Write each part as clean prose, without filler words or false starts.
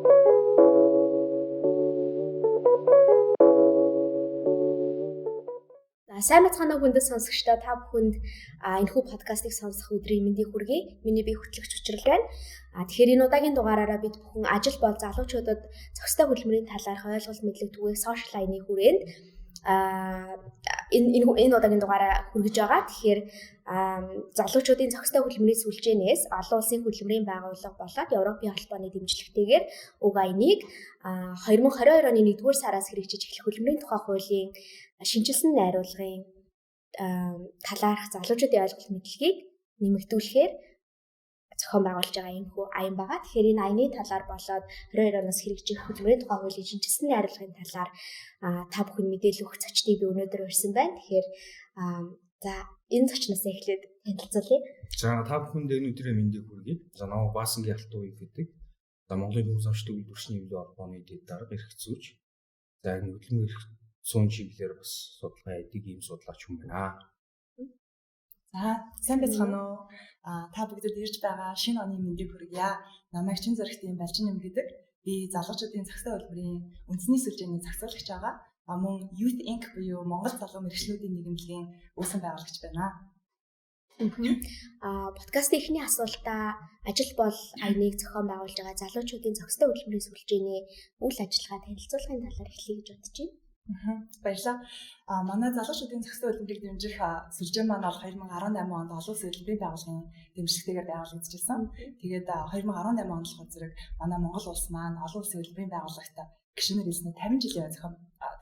Сайн мэцгаанаа хүндэт сонсогчдоо та бүхэнд энэхүү подкастыг сонсох өдрийн мэндийг хүргэе. Миний бие хөтлөгч учрал байна. Тэгэхээр энэ удаагийн дугаараараа бид бүхэн ажил бол залуучуудад зохистой хөдөлмөрийн талаарх ойлголт мэдлэг түгээх сошиал айны хүрээнд энэ удаагийн дугаараа хүргэж байгаа. Тэгэхээр залуучуудын зохистой хөдөлмөрийн сүлжээнээс олон улсын хөдөлмөрийн байгууллага болоод Европын холбооны дэмжлэгтэйгээр уг айныг 2022 оны 1-р сараас хэрэгжиж эхлэх хөдөлмөрийн тухай хуулийн шинжилсэн найруулгын талаарх залуучуудын ойлголт мэдлэгийг нэмэгдүүлэхээр зохион байгуулж байгаа энэ хүү аян байгаа. Тэгэхээр энэ аяны талаар болоод 22 оноос хэрэгжих хөдөлмөрийн тухай хуулийн шинжилсэн найруулгын талаар та бүхэн мэдээлэл өгөх зочдыг би өнөөдөр урьсан байна. Тэгэхээр за энэ зочноос эхлээд танилцуулъя. За та бүхэнд энэ өдрийн мэндийг хүргэе. За намайг Баасангийн Алтан уу гэдэг. За Монголын Хүмүүс амжилттай үйлдвэрчний хэмжээ холбооны дэд дарга эрх зүйч. За энэ хөдөлмөр суун чиглэлээр бас судалгаа хийдэг ийм судлаач хүн байна. За сайн байцгаана уу? Та бүгдэд ирж байгаа шинэ оны мэндийг хүргье. Намайг Чин зөрөгтийн Балжин нэм гэдэг. Би залуучуудын зохистой хөдөлмөрийн үндэсний сүлжээний зохицуулагч байгаа. Мөн Youth Inc буюу Монгол залуу мэргэжлүүдийн нийгэмлэгийн үүсгэн байгуулагч байна. Подкастын эхний асуултаа ажил бол айныг зохион байгуулж байгаа залуучуудын зохистой хөдөлмөрийн сүлжээний үйл ажиллагаа танилцуулгын талаар эхлэе гэж бодож байна. Баярлалаа. Манай залуучуудын зохистой хөдөлмөрийг дэмжих сүлжээ маань бол 2018 онд олон улсын хөдөлмөрийн байгууллагын дэмжлэгтэйгээр байгуулагдчихсан. Тэгээд 2018 онд болохоор зэрэг манай Монгол улс маань олон улсын хөдөлмөрийн байгууллагт гишүүнээр хэлснээр 50 жилийн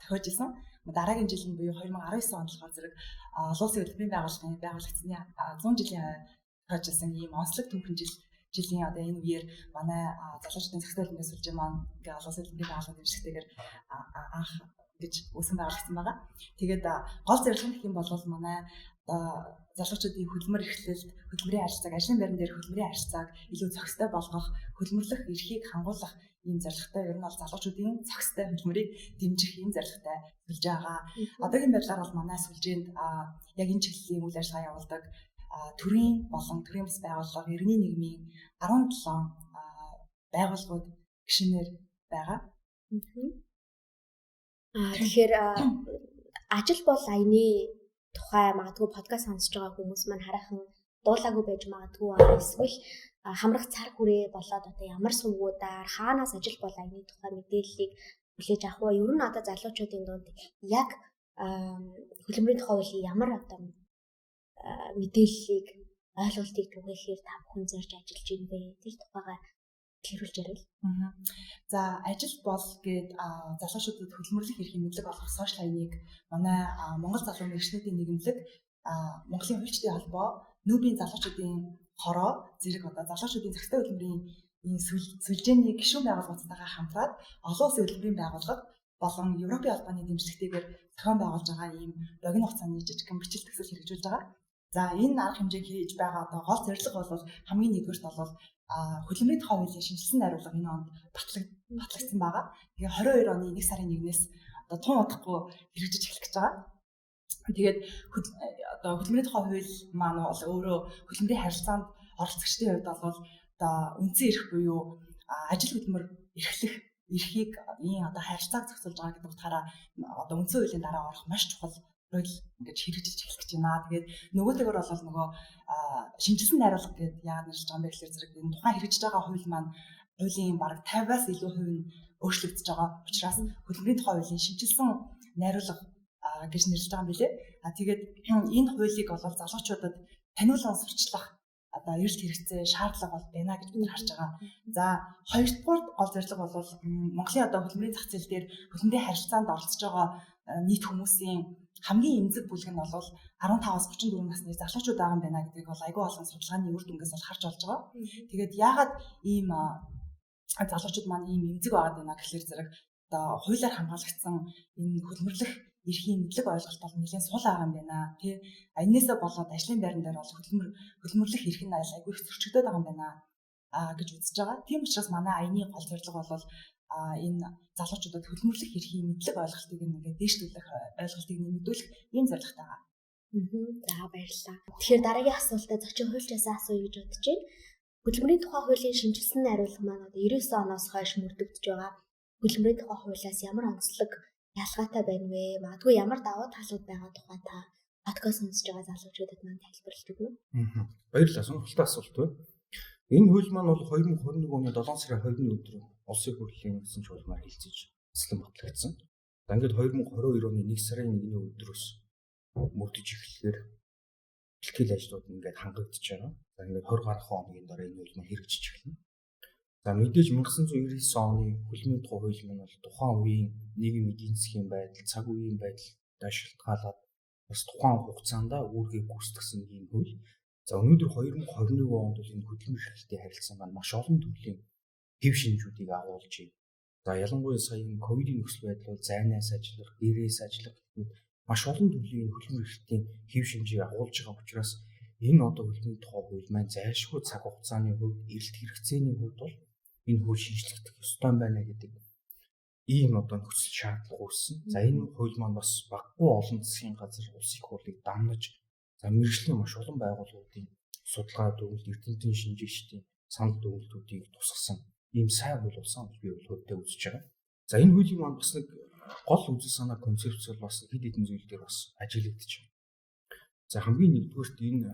тохиож исэн. Дараагийн жил нь буюу 2019 онд болохоор зэрэг олон улсын хөдөлмөрийн байгууллагын байгуулагдсны 100 жилийн тохиож исэн ийм онцлог түүхэн жилийн одоо энэ үеэр манай залуучуудын зохистой хөдөлмөрийн сүлжээ маань ингээ олон улсын хөдөлмөрийн байгууллагын дэмжлэгтэйгээр анх гэж үүсгэн байгуулагдсан байгаа. Тэгээд гол зорилго нь гэх юм бол манай залуучуудын хөдөлмөр эрхлэлт, хөдөлмөрийн харилцааг, ажлын байран дээр хөдөлмөрийн харилцааг илүү зохистой болгох, хөдөлмөрлөх эрхийг хангуулах ийм зорилготой ер нь бол залуучуудын зохистой хөдөлмөрийг дэмжих ийм зорилготой сүлжээ байгаа. Одоогийн байдлаар бол манай сүлжээнд яг энэ чиглэлийн үйл ажиллагаа явуулдаг төрийн болон төрийн бас байгууллага, иргэний нийгмийн 17 байгууллагууд гишүүнээр байгаа. Тэгэхээр ажил бол аяны тухай магадгүй подкаст сонсож байгаа хүмүүс маань хараахан дуулаагүй байж магадгүй эсвэл хамрах цар хүрээ болоод одоо ямар сувгуудаар хаанаас ажил бол аяны тухай мэдээллийг хүлээж авах вэ? Ер нь одоо залуучуудын дунд яг хөдөлмөрийн тухай хуулийн ямар одоо мэдээллийг ойлголтыг түгээхээр та бүхэн зорж ажиллаж байна вэ? Тэр тухайгаа тэрүүлж ярил. За ажил бол гээд залуучуудад хөдөлмөрлөх эрхийн мэдлэг олгох сошиал хаяныг манай Монгол залуу мэргэжлүүдийн нийгэмлэг Монголын хуульчдын холбоо нүүбийн залуучуудын хороо зэрэг одоо залуучуудын зохистой хөдөлмөрийн энэ сүлжээний гишүүн байгууллагуудтайгаа хамтраад олон улсын хөдөлмөрийн байгууллага болон Европын холбооны дэмжлэгтэйгээр зохион байгуулж байгаа ийм богино хугацааны жижигхэн бичил төсөл хэрэгжүүлж байгаа. За энэ арга хэмжээг хийж байгаа одоо гол зорилго бол хамгийн нэгдүгээрт бол хөдөлмөрийн тухай хуулийн шинжилсэн найруулга энэ онд батлагдсан байгаа. Тэгээ 22 оны 1 сарын 1-ээс одоо тун удахгүй хэрэгжиж эхлэх гэж байгаа. Тэгээд одоо хөдөлмөрийн тухай хууль маань бол өөрөө хөдөлмөрийн харилцаанд оролцогчдын хувьд бол одоо үндсэн эрх буюу ажил хөдөлмөр эрхлэх эрхийг энэ одоо харилцааг зохицуулж байгаа гэдэг утгаараа одоо үндсэн хуулийн дараа орох маш чухал хууль ингэж хэрэгжиж эхлэх гэж байна. Тэгээд нөгөөтэйгөр бол нөгөө шинжилсэн найруулга гэдэг яагаад нэрлэж байгаа юм бэ гэхээр зэрэг энэ тухайн хэрэгжиж байгаа хууль маань хуулийн бараг 50-аас илүү хувь нь өөрчлөгдөж байгаа учраас хөдөлмөрийн тухай хуулийн шинжилсэн найруулга гэж нэрлэж байгаа юм билээ. Тэгээд энэ хуулийг бол залуучуудад таниулан сурчлах одоо эрэлт хэрэгцээ шаардлага бол байна гэж бид харж байгаа. За хоёрдугаар гол зорилго бол Монголын одоо хөдөлмөрийн зах зээл дээр хөдөлмөрийн харилцаанд оролцож байгаа нийт хүмүүсийн хамгийн эмзэг бүлэг нь бол 15-аас 34 насны залуучууд байгаа юм байна гэдгийг бол айгүй олон судалгааны үр дүнгээс бол харж болж байгаа. Тэгээд яагаад ийм залуучууд маань ийм эмзэг байгаад байна гэхэлэр зэрэг одоо хуулиар хамгаалагдсан энэ хөдөлмөрлөх эрхийн мэдлэг ойлголт бол нэлээд сул байгаа юм байна. Тэ энээсээ болоод ажлын байран дээр бол хөдөлмөрлөх эрх нь айгүй их зөрчигдөд байгаа юм байна гэж үзэж байгаа. Тийм учраас манай аяны гол зорилго бол энэ залуучуудад хөдөлмөрлөх эрхийн мэдлэг ойлголтыг ингээд дээшлүүлэх ойлголтыг нэмэгдүүлэх ийм зорилготой байгаа. За баярлалаа. Тэгэхээр дараагийн асуултаа зочин хуульчаас асууя гэж бодож байна. Хөдөлмөрийн тухай хуулийн шинжилсэн найруулга маань одоо 99 оноос хойш мөрдөгдөж байгаа. Хөдөлмөрийн тухай хуулиас ямар онцлог ялгаатай байна вэ? Магадгүй ямар давуу талууд байгаа тухай та подкаст сонсож байгаа залуучуудад маань тайлбарлаж өгнө үү? Баярлалаа. Сонирхолтой асуулт байна. Энэ хууль маань бол 2021 оны 7 сарын 20-ны өдөр улсын хурлын гэсэн чуулгаар хэлцэж эслэн батлагдсан. За ингээд 2022 оны 1 сарын 1-ний өдрөөс мөрдөж эхлэхээр бэлтгэл ажлууд ингээд хангагдаж байгаа. За ингээд 20 гаруй хоногийн дараа энэ хууль маань хэрэгжиж эхэлнэ. За мэдээж 1999 оны хөдөлмөрийн тухай хууль маань бол тухайн үеийн нийгмийн эдийн засгийн байдал, цаг үеийн байдалтай шалтгаалаад бас тухайн хугацаанд үүргээ гүйцэтгсэн ийм хууль. За өнөөдөр 2021 онд бол энэ хөдөлмөр эрхлэлтэй харилцаа маань маш олон төрлийн хэв шинжүүдийг агуулж байна. За ялангуяа сая энэ ковидын нөхцөл байдал бол зайнаас ажиллах, гэрээс ажиллах гэх мэт маш олон төрлийн хөдөлмөр эрхлэлийн хэв шинжийг агуулж байгаа учраас энэ одоо хөдөлмөрийн тухай хууль маань зайлшгүй цаг хугацааны хувьд, эрэлт хэрэгцээний хувьд бол энэ хууль шинжлэхдэх ёстой байна гэдэг ийм одоо нөхцөл шаардлага үүссэн. За энэ хууль маань бас баггүй олон засгийн газар улс их хурлыг дамнаж за мэргэжлийн маш олон байгууллагуудын судалгаа дүгнэлт, эрдэмтдийн шинжээчдийн санал дүгнэлтүүдийг тусгасан ийм сайн хууль болсон гэж би өөртөө үзэж байгаа. За энэ хуулийн маань бас нэг гол үзэл санаа концепцэл бас хэд хэдэн зүйл дээр бас ажиглагдаж байна. За хамгийн нэгдүгээрт энэ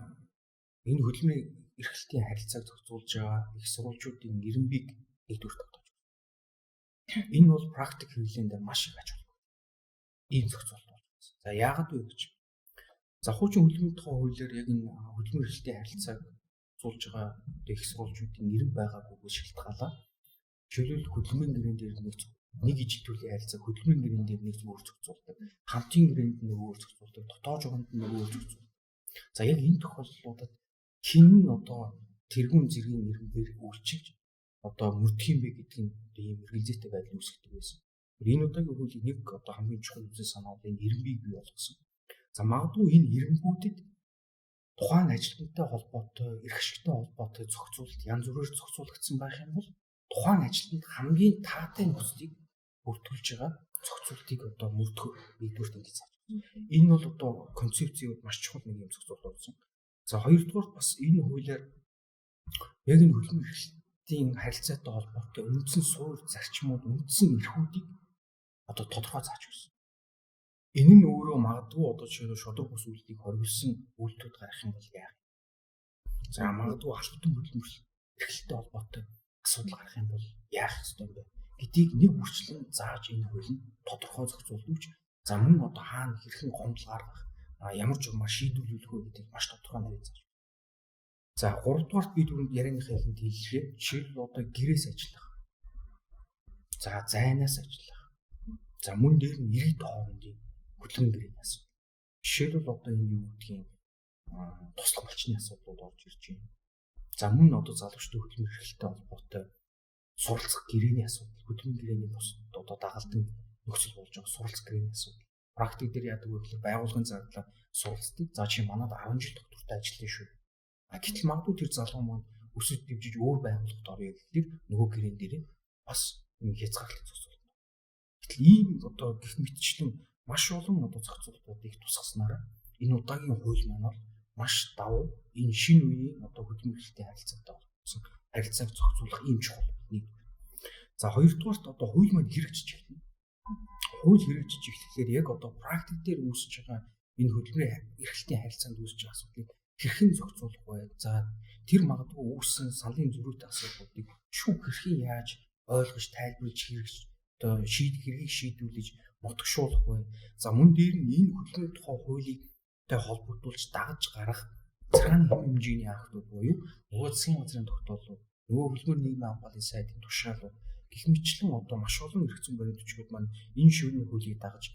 хөдөлмөрийн эрхлэлтийн харилцааг зохицуулж байгаа их сурвалжуудын нэрнбийг нэгдүгээр тогтоож байна. Энэ бол практик хэрэглээнд маш их аж холбогдсон. Ийм зохицуулт болж байна. За яагаад вэ гэж. За хуучин хөдөлмөрийн тухай хуулиар яг энэ хөдөлмөр эрхлэлтийн харилцааг зохицуулж байгаа их сурвалжуудын нэрнб байгаагүйгээс шалтгаалаад жишээлбэл хөдөлмөрийн гэрэн дээр нэг ижил төрлийн харилцаа хөдөлмөрийн гэрэн дээр нэг өөр зохицуулдаг. Хамтын гэрээнд нэг өөр зохицуулдаг. Дотоод жогонд нэг өөр зохицуулдаг. За яг энэ тохиолдлуудад хэн нь одоо тэргүүн зэргийн нэрнээр үйлчилж одоо мөрдөх юм бэ гэдэг нь ийм эргэлзээтэй байдал үүсгдэг байсан. Энэ удаагийн хуулийн нэг одоо хамгийн чухал үзэл санааны нэрнбийг бий болгосон. За магадгүй энэ нэрнбүүдэд тухайн ажилтнтай холбоотой, эрх ашигтай холбоотой зохицуулалт янз бүрээр зохицуулагдсан байх юм бол тухайн ажилтнад хамгийн таатай нөхцөлийг бүртгүүлж байгаа зохицуултыг одоо мөрдөх нэгдүгээр тэмдэг зааж. Энэ бол одоо концепцийн маш чухал нэг юм зохицуулт болсон. За хоёрдугаар бас энэ хуулиар яг энэ хөдөлмөр эрхлэлтийн харилцаатай холбоотой үндсэн суурь зарчмууд, үндсэн эрхүүдийг одоо тодорхой зааж өгсөн. Энэ нь өөрөө магадгүй одоо жишээлбэл шудраг бус үйлдэлийг хоригдсан үйлдэлүүд гарах юм бол яах вэ? За магадгүй албан хөдөлмөр эрхлэлтэй холбоотой асуудал гарах юм бол яах ёстой юм бэ гэдгийг нэг үрчлэн зааж энэ хууль нь тодорхой зохицуулж, за мөн одоо хаана хэрхэн гомдол гаргах, ямар журмаар шийдвэрлэх вэ гэдэг маш тодорхой нарийн зааж. За 3 дугаарт би түрүүнд ярианыхаа ихэнд хэллээ. Жишээлбэл одоо гэрээс ажиллах. За зайнаас ажиллах. За мөн дээр нь 90 хоорондын хөдөлгөөн гэрээний асуудал. Жишээлбэл одоо энэ юу гэдгийг туслах малчны асуудлууд орж ирж байна. За мөн одоо залуучдын хөдөлмөр эрхлэлтэй холбоотой суралцах гэрээний асуудал, хөдөлмөр гэрээний бус одоо дагалдан нөхцөл болж байгаа суралцах гэрээний асуудал. Практик дээр яадаг вэ гэхээр байгууллагын зардлаа суралцдаг. За чи манад 10 жил доктортой ажиллана шүү. Гэтэл магадгүй тэр залуу маань өсөж дэвжиж өөр байгууллагад орё гэхэлэр нөгөө гэрээн дээр бас юм хязгаарлалт зохицуулна. Гэтэл ийм одоо гэх мэтчлэн маш олон одоо зохицуултуудыг тусгаснараа энэ удаагийн хууль маань маш давуу энэ шинэ үеийн одоо хөдөлмөр эрхлэлтийн харилцаатай болсон харилцааг зохицуулах ийм чухал нэг. За хоёрдугаарт одоо хууль маань хэрэгжиж эхэлнэ. Хууль хэрэгжиж эхлэхээр яг одоо практик дээр үүсэж байгаа энэ хөдөлмөрийн эрхлэлтийн харилцаанд үүсэж байгаа асуудлыг хэрхэн зохицуулах вэ? За тэр магадгүй үүссэн саналын зөрүүтэй асуудлуудыг шүүх хэрхэн яаж ойлгож, тайлбарлаж хэрэгж одоо хэргийг шийдвэрлэж мотгшуулах вэ? За мөн дээр нь энэ хөдөлмөрийн тухай хуулийг холбогдуулж дагаж гарах цагааны хэмжээний актууд буюу нөгөө засгийн газрын тогтоолууд, нөгөө хөдөлмөр нийгмийн хамгааллын сайдын тушаалууд гэх мэтчлэн одоо маш олон эрх зүйн баримт бичгүүд маань энэ шүүний хуулийг дагаж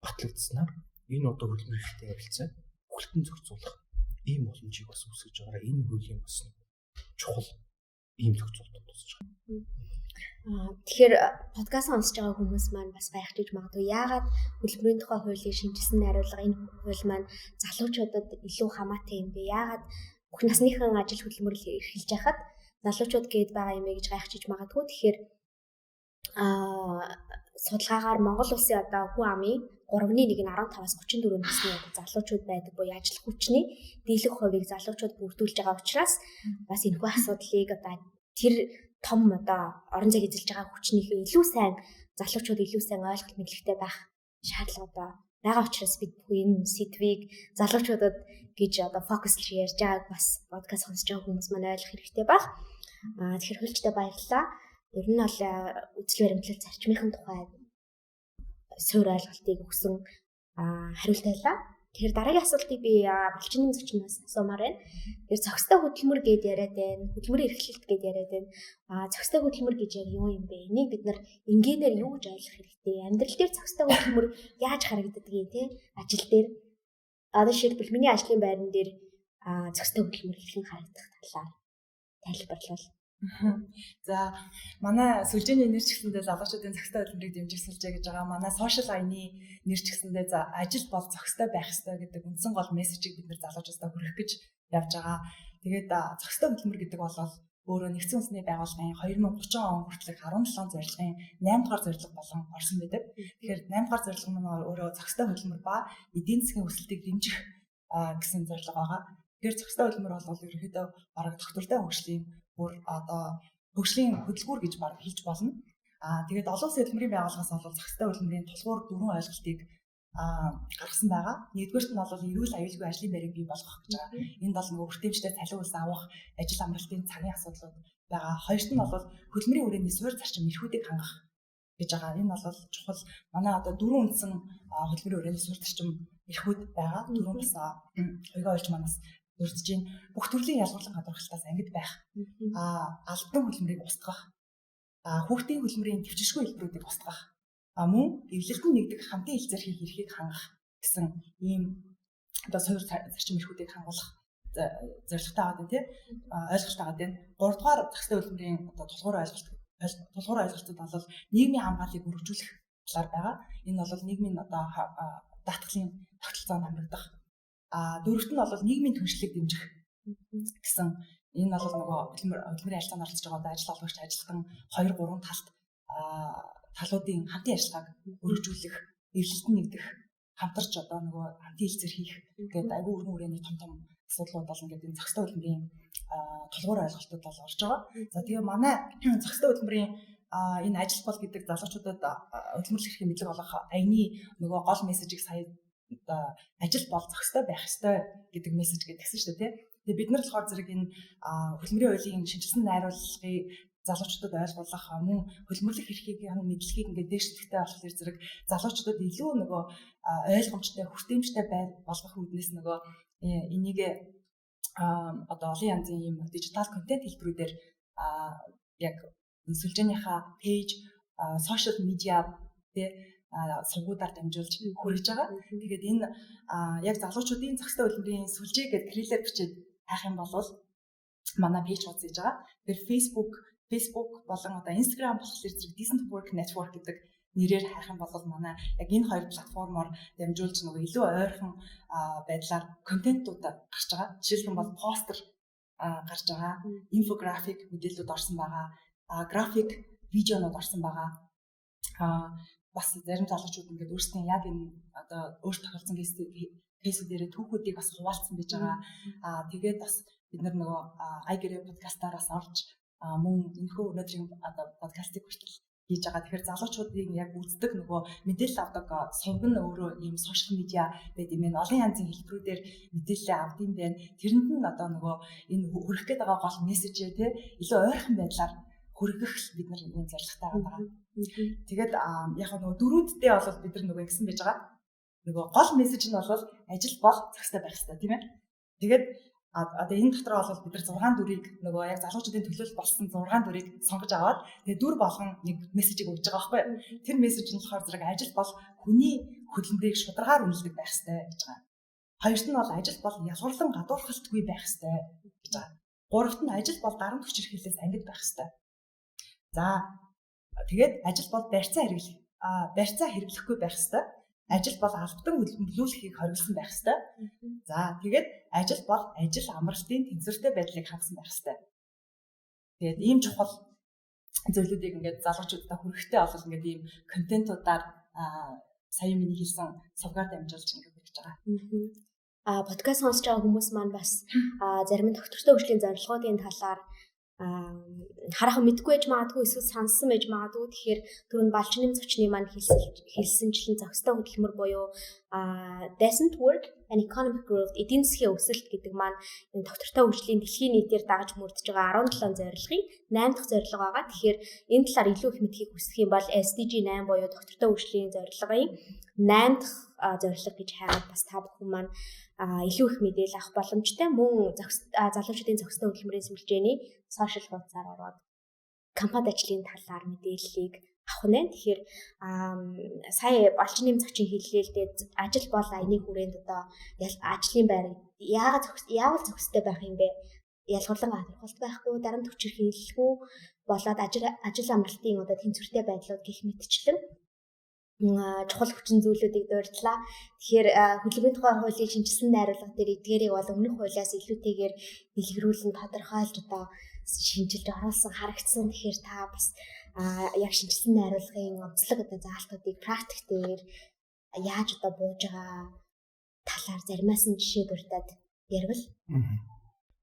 батлагдсанаар энэ одоо хөдөлмөр эрхтэй харилцаа бүхэлдэн зохицуулах ийм боломжийг бас үүсгэж байгаа. Энэ хуулийн бас чухал ийм зохицуултууд тусаж байгаа. Тэгэхээр подкаст сонсож байгаа хүмүүс маань бас гайхаж магадгүй яагаад хөдөлмөрийн тухай хуулийн шинжилсэн найруулга энэ хууль маань залуучуудад илүү хамаатай юм бэ? Яагаад бүх насныхан ажил хөдөлмөрлөг эрхэлж яхад залуучууд гээд байгаа юм бэ гэж гайхаж магадгүй. Тэгэхээр судалгаагаар Монгол улсын одоо хүн амын 3-ны 1 нь 15-аас 34 насны залуучууд байдаг буюу ажиллах хүчний дийлэх хувийг залуучууд бүрдүүлж байгаа учраас бас энэхүү асуудлыг одоо тэр том одоо орон зайг эзэлж байгаа хүчнийхээ илүү сайн залуучууд илүү сайн ойлголт мэдлэгтэй байх шаардлага байгаа учраас бид бүхэн энэ сэдвийг залуучуудад гэж одоо фокуслж ярьж байгааг бас подкаст сонсож байгаа хүмүүс маань ойлгох хэрэгтэй баг. Тэгэхээр хөлчтэй баярлалаа. Ер нь бол үзэл баримтлал зарчмынхын тухай суур ойлголтыг өгсөн хариулт байлаа. Тэгэхээр дараагийн асуултыг би малчны зочноос асуумаар байна. Тэгэхээр зохистой хөдөлмөр гэж яриад байна. Хөдөлмөрийн эрхлэлт гэж яриад байна. Зохистой хөдөлмөр гэж яг юу юм бэ? Энийг бид нар энгийнээр юу гэж ойлгох хэрэгтэй? Амьдрал дээр зохистой хөдөлмөр яаж харагддгийг те ажил дээр одоо шилбэл миний ажлын байран дээр зохистой хөдөлмөр хэрхэн харагдах талаар тайлбарлал. За манай сүлжээний нэр ч гэсэндээ залуучуудын зохистой хөдөлмөрийг дэмжих сүлжээ гэж байгаа. Манай social аяны нэр ч гэсэндээ за ажил бол зохистой байх ёстой гэдэг үндсэн гол мессежийг бид нэр залуучуудаа хүргэх гэж явж байгаа. Тэгээд зохистой хөдөлмөр гэдэг бол өөрөө нэгдсэн үндэсний байгууллагын 2030 он хүртэлх 17 зорилгын 8 дугаар зорилго болон орсон байдаг. Тэгэхээр 8 дугаар зорилго нь өөрөө зохистой хөдөлмөр ба эдийн засгийн өсөлтийг дэмжих гэсэн зорилго байгаа. Тэгэхээр зохистой хөдөлмөр бол ерөнхийдөө бараг тогтвортой хөгжлийн бүр одоо хөгжлийн хөдөлгүүр гэж баг хэлж болно. Тэгээд олон улсын хөдөлмөрийн байгууллагаас бол зохистой хөдөлмөрийн тулгуур 4 ойлголтыг гаргасан байгаа. Нэгдүгээрт нь бол эрүүл аюулгүй ажлын байрыг бий болгох гэж байгаа. Энд бол нөгөө бүртэмжтэй цалин хөлс авах, ажил амралтын цагийн асуудлууд байгаа. Хоёрт нь бол хөдөлмөрийн хүрээний суурь зарчим эрхүүдийг хангах гэж байгаа. Энэ бол чухал. Манай одоо 4 үндсэн хөдөлмөрийн хүрээний суурь зарчим эрхүүд байгаа. 4 бас ойгоо олж манаас урьдж ийн бүх төрлийн ялгарлан гадуурхалтаас ангид байх. Албан хөдөлмөрийг устгах. Хүүхдийн хөдөлмөрийн төвчшгүй хэлбэрүүдийг устгах. Мөн эвлэлтэн нэгдэх хамтын хил зархийг эрхийг хангах гэсэн ийм одоо суурь зарчим эрхүүдийг хангуулах зорилготой байгаа тийм ойлголттой байгаа тийм. 3 дугаар зохистой хөдөлмөрийн одоо тулгуур ойлголтууд бол нийгмийн хамгааллыг өргөжүүлэх талаар байгаа. Энэ бол нийгмийн одоо даатгалын тогтолцоонд хамрагдах. Дөрөвт нь бол нийгмийн түншлэлийг дэмжих гэсэн энэ бол нөгөө хөдөлмөрийн ажиллагаанд оролцож байгаа одоо ажил олгогч ажилтан 2-3 талд талуудын хамтын ажиллагааг өргөжүүлэх, эвлэлтэн нэгдэх, хамтарч одоо нөгөө хамтын хилцэр хийх гэдэг айгүй өргөн хүрээний том асуудлууд бол ингээд энэ зохистой хөдөлмөрийн тулгуур ойлголтууд бол орж байгаа. За тэгээ манай зохистой хөдөлмөрийн энэ ажил бол гэдэг залуучуудад хөдөлмөрлөх эрхийг мэдлэг олгох аяны нөгөө гол мессежийг сая ажил бол зохистой байх ёстой гэдэг мессеж гэдгсэн шүү дээ. Тэгээ бид нар болохоор зэрэг энэ хөдөлмөрийн хуулийн шинжилсэн найруулгыг залуучуудад ойлгуулах мөн хөдөлмөрлөх эрхийг мэдлэгийг ингээд дээшлэхтэй болохоор зэрэг залуучуудад илүү нөгөө ойлгомжтой, хүртээмжтэй болгох үүднээс нөгөө энийг одоо олон янзын юм дижитал контент хэлбэрүүдээр яг сүлжээнийхээ пэйж, сошиал медиа тэ сувгуудаар дамжуулж хүргэж байгаа. Тэгээд энэ яг залуучуудын зохистой хөдөлмөрийн сүлжээ гэдэг крилээр бичээд хайх юм бол манай пэйж хуудас хийж байгаа. Тэгэхээр Facebook болон одоо Instagram болохоор зэрэг Decent Work Network гэдэг нэрээр хайх юм бол манай яг энэ хоёр платформоор дамжуулж нөгөө илүү ойрхон байдлаар контентууд гарч байгаа. Жишээлбэл бол постэр гарч байгаа, инфографик мэдээлэлүүд орсон байгаа, график видеонууд орсон байгаа. Бас зарим залуучууд ингээд өөрсдийн яг энэ одоо өөрт тохиолдсон кейсүүдээр түүхүүдийг бас хуваалцсан байж байгаа. Тэгээд бас бид нар нөгөө iGere подкастаараас орж мөн энэхүү өнөөдрийн одоо подкастыг хүртэл хийж байгаа. Тэгэхээр залуучуудын яг үздэг нөгөө мэдээлэл авдаг сувг нь өөрөө ийм сошиал медиа байд юм байна. Олон янзын хэлбэрүүдээр мэдээлэл авдсан байна. Тэрэнд нь одоо нөгөө энэ хүрэх гээд байгаа гол мессежээ те илүү ойрхон байдлаар хүргэх бид нар энэ зорилготой байгаа. Тэгээд яг нөгөө дөрүүддээ бол бид нар нөгөө ингэсэн байж байгаа. Нөгөө гол мессеж нь бол ажил бол зохистой байх хэрэгтэй тийм ээ. Тэгээд одоо энэ дотор бол бид нар 6 дүрийг нөгөө яг залуучуудын төлөөлөл болсон 6 дүрийг сонгож аваад тэгээд дүр болгон нэг мессежийг өгж байгаа байхгүй юу? Тэр мессеж нь болохоор зэрэг ажил бол хүний хөдөлмөрийг шударгаар үнэлдэг байх хэрэгтэй гэж байгаа. Хоёрт нь бол ажил бол ялгарлан гадуурхалтгүй байх хэрэгтэй гэж байгаа. Гуравт нь ажил бол дарамт хүч хэрхлээс ангид байх хэрэгтэй. За тэгээд ажил бол барьцаа хэрэглэхгүй байх хэрэгтэй. Ажил бол албатан хөдөлмөрлүүлэхийг хориглосон байх хэрэгтэй. За тэгээд ажил бол ажил амралтын тэнцвэртэй байдлыг хангасан байх хэрэгтэй. Тэгээд ийм чухал зүйлүүдийг ингээд залуучуудаа хүрэхтэй бол ингээд ийм контентуудаар сая миний хэлсэн сувгаар дамжуулж ингээд хийж байгаа. Подкаст сонсож байгаа хүмүүс маань бас зарим нь доктортой хөгжлийн зорилгоодын талаар хараахан мэдгүй байж магадгүй эсвэл сонссон байж магадгүй. Тэгэхээр түрүүн балчны зочны маань хэлсэнчлэн зохистой хөдөлмөр буюу decent work and economic growth эдийн засгийн өсөлт гэдэг маань энэ доктортой хөгжлийн дэлхийн нийтээр дагаж мөрдөж байгаа 17 зорилгын 8 дахь зорилго байгаа. Тэгэхээр энэ талаар илүү их мэдхийг хүсэх юм бол SDG 8 буюу доктортой хөгжлийн зорилгын 8 дахь зорилго гэж хайгаад бас та бүхэн маань илүү их мэдээлэл авах боломжтой. Мөн залуучуудын зохистой хөдөлмөрийн сүлжээний сошиал хуудасаар ороод компанид ажлын талаар мэдээллийг авах нь. Тэгэхээр сая балчны зочин хэллээлдээ ажил бол аяны хүрээнд одоо ажлын байр яавал зохистой байх юм бэ? Ялгарлан хадгалт байхгүй, дарамт хүчээр хийлгүй болоод ажил амралтын одоо тэнцвэртэй байдлууд гэх мэтчлэн чухал хүчин зүйлүүдийг дурдлаа. Тэгэхээр хөдөлгөөний тухай хуулийн шинжилсэн найруулга дээр эдгээрийг бол өмнөх хуулиас илүүтэйгээр дэлгэрүүлэн тодорхойлж одоо шинжилж оруулсан харагдсан. Тэгэхээр та бас яг шинжилсэн найруулгын онцлог одоо заалтуудыг практик дээр яаж одоо бууж байгаа талаар заримаас нь жишээ дурдаад ярил.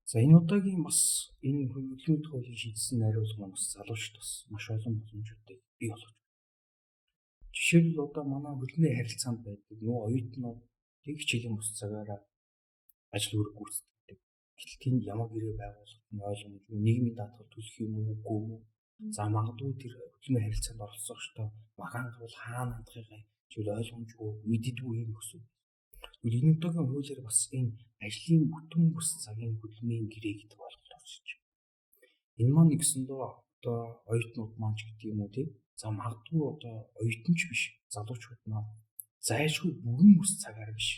За энэ удаагийн бас энэ хөдөлгөөний хуулийн шинжилсэн найруулга маань бас залуучд бас маш олон боломжуудыг бий болгож. Жишээлбэл одоо манай хөдөлмөрийн харилцаанд байдаг нөө оюутнуудыг хичээлийн бус цагаараа ажил үүрэг гүйцэтгэдэг. Гэтэл тэнд ямар гэрээ байгуулах нь ойлгомжгүй, нийгмийн даатгал төлөх юм уу үгүй юм уу? За магадгүй тэр хөдөлмөрийн харилцаанд оролцох ёстой магаан бол хаана хандхыг зүйл ойлгомжгүй, мэддэггүй юм гэсэн. Тэгвэл энэ удаагийн хуулиар бас энэ ажлын бүтэн бус цагийн хөдөлмөрийн гэрээ гэдэг ойлголт орж ирж байна. Энэ маань нэгсэндээ одоо оюутнууд маань ч гэдэг юм уу тийм. За магадгүй одоо оюутан ч биш залуучууд маань зайлшгүй бүрэн бүс цагаар биш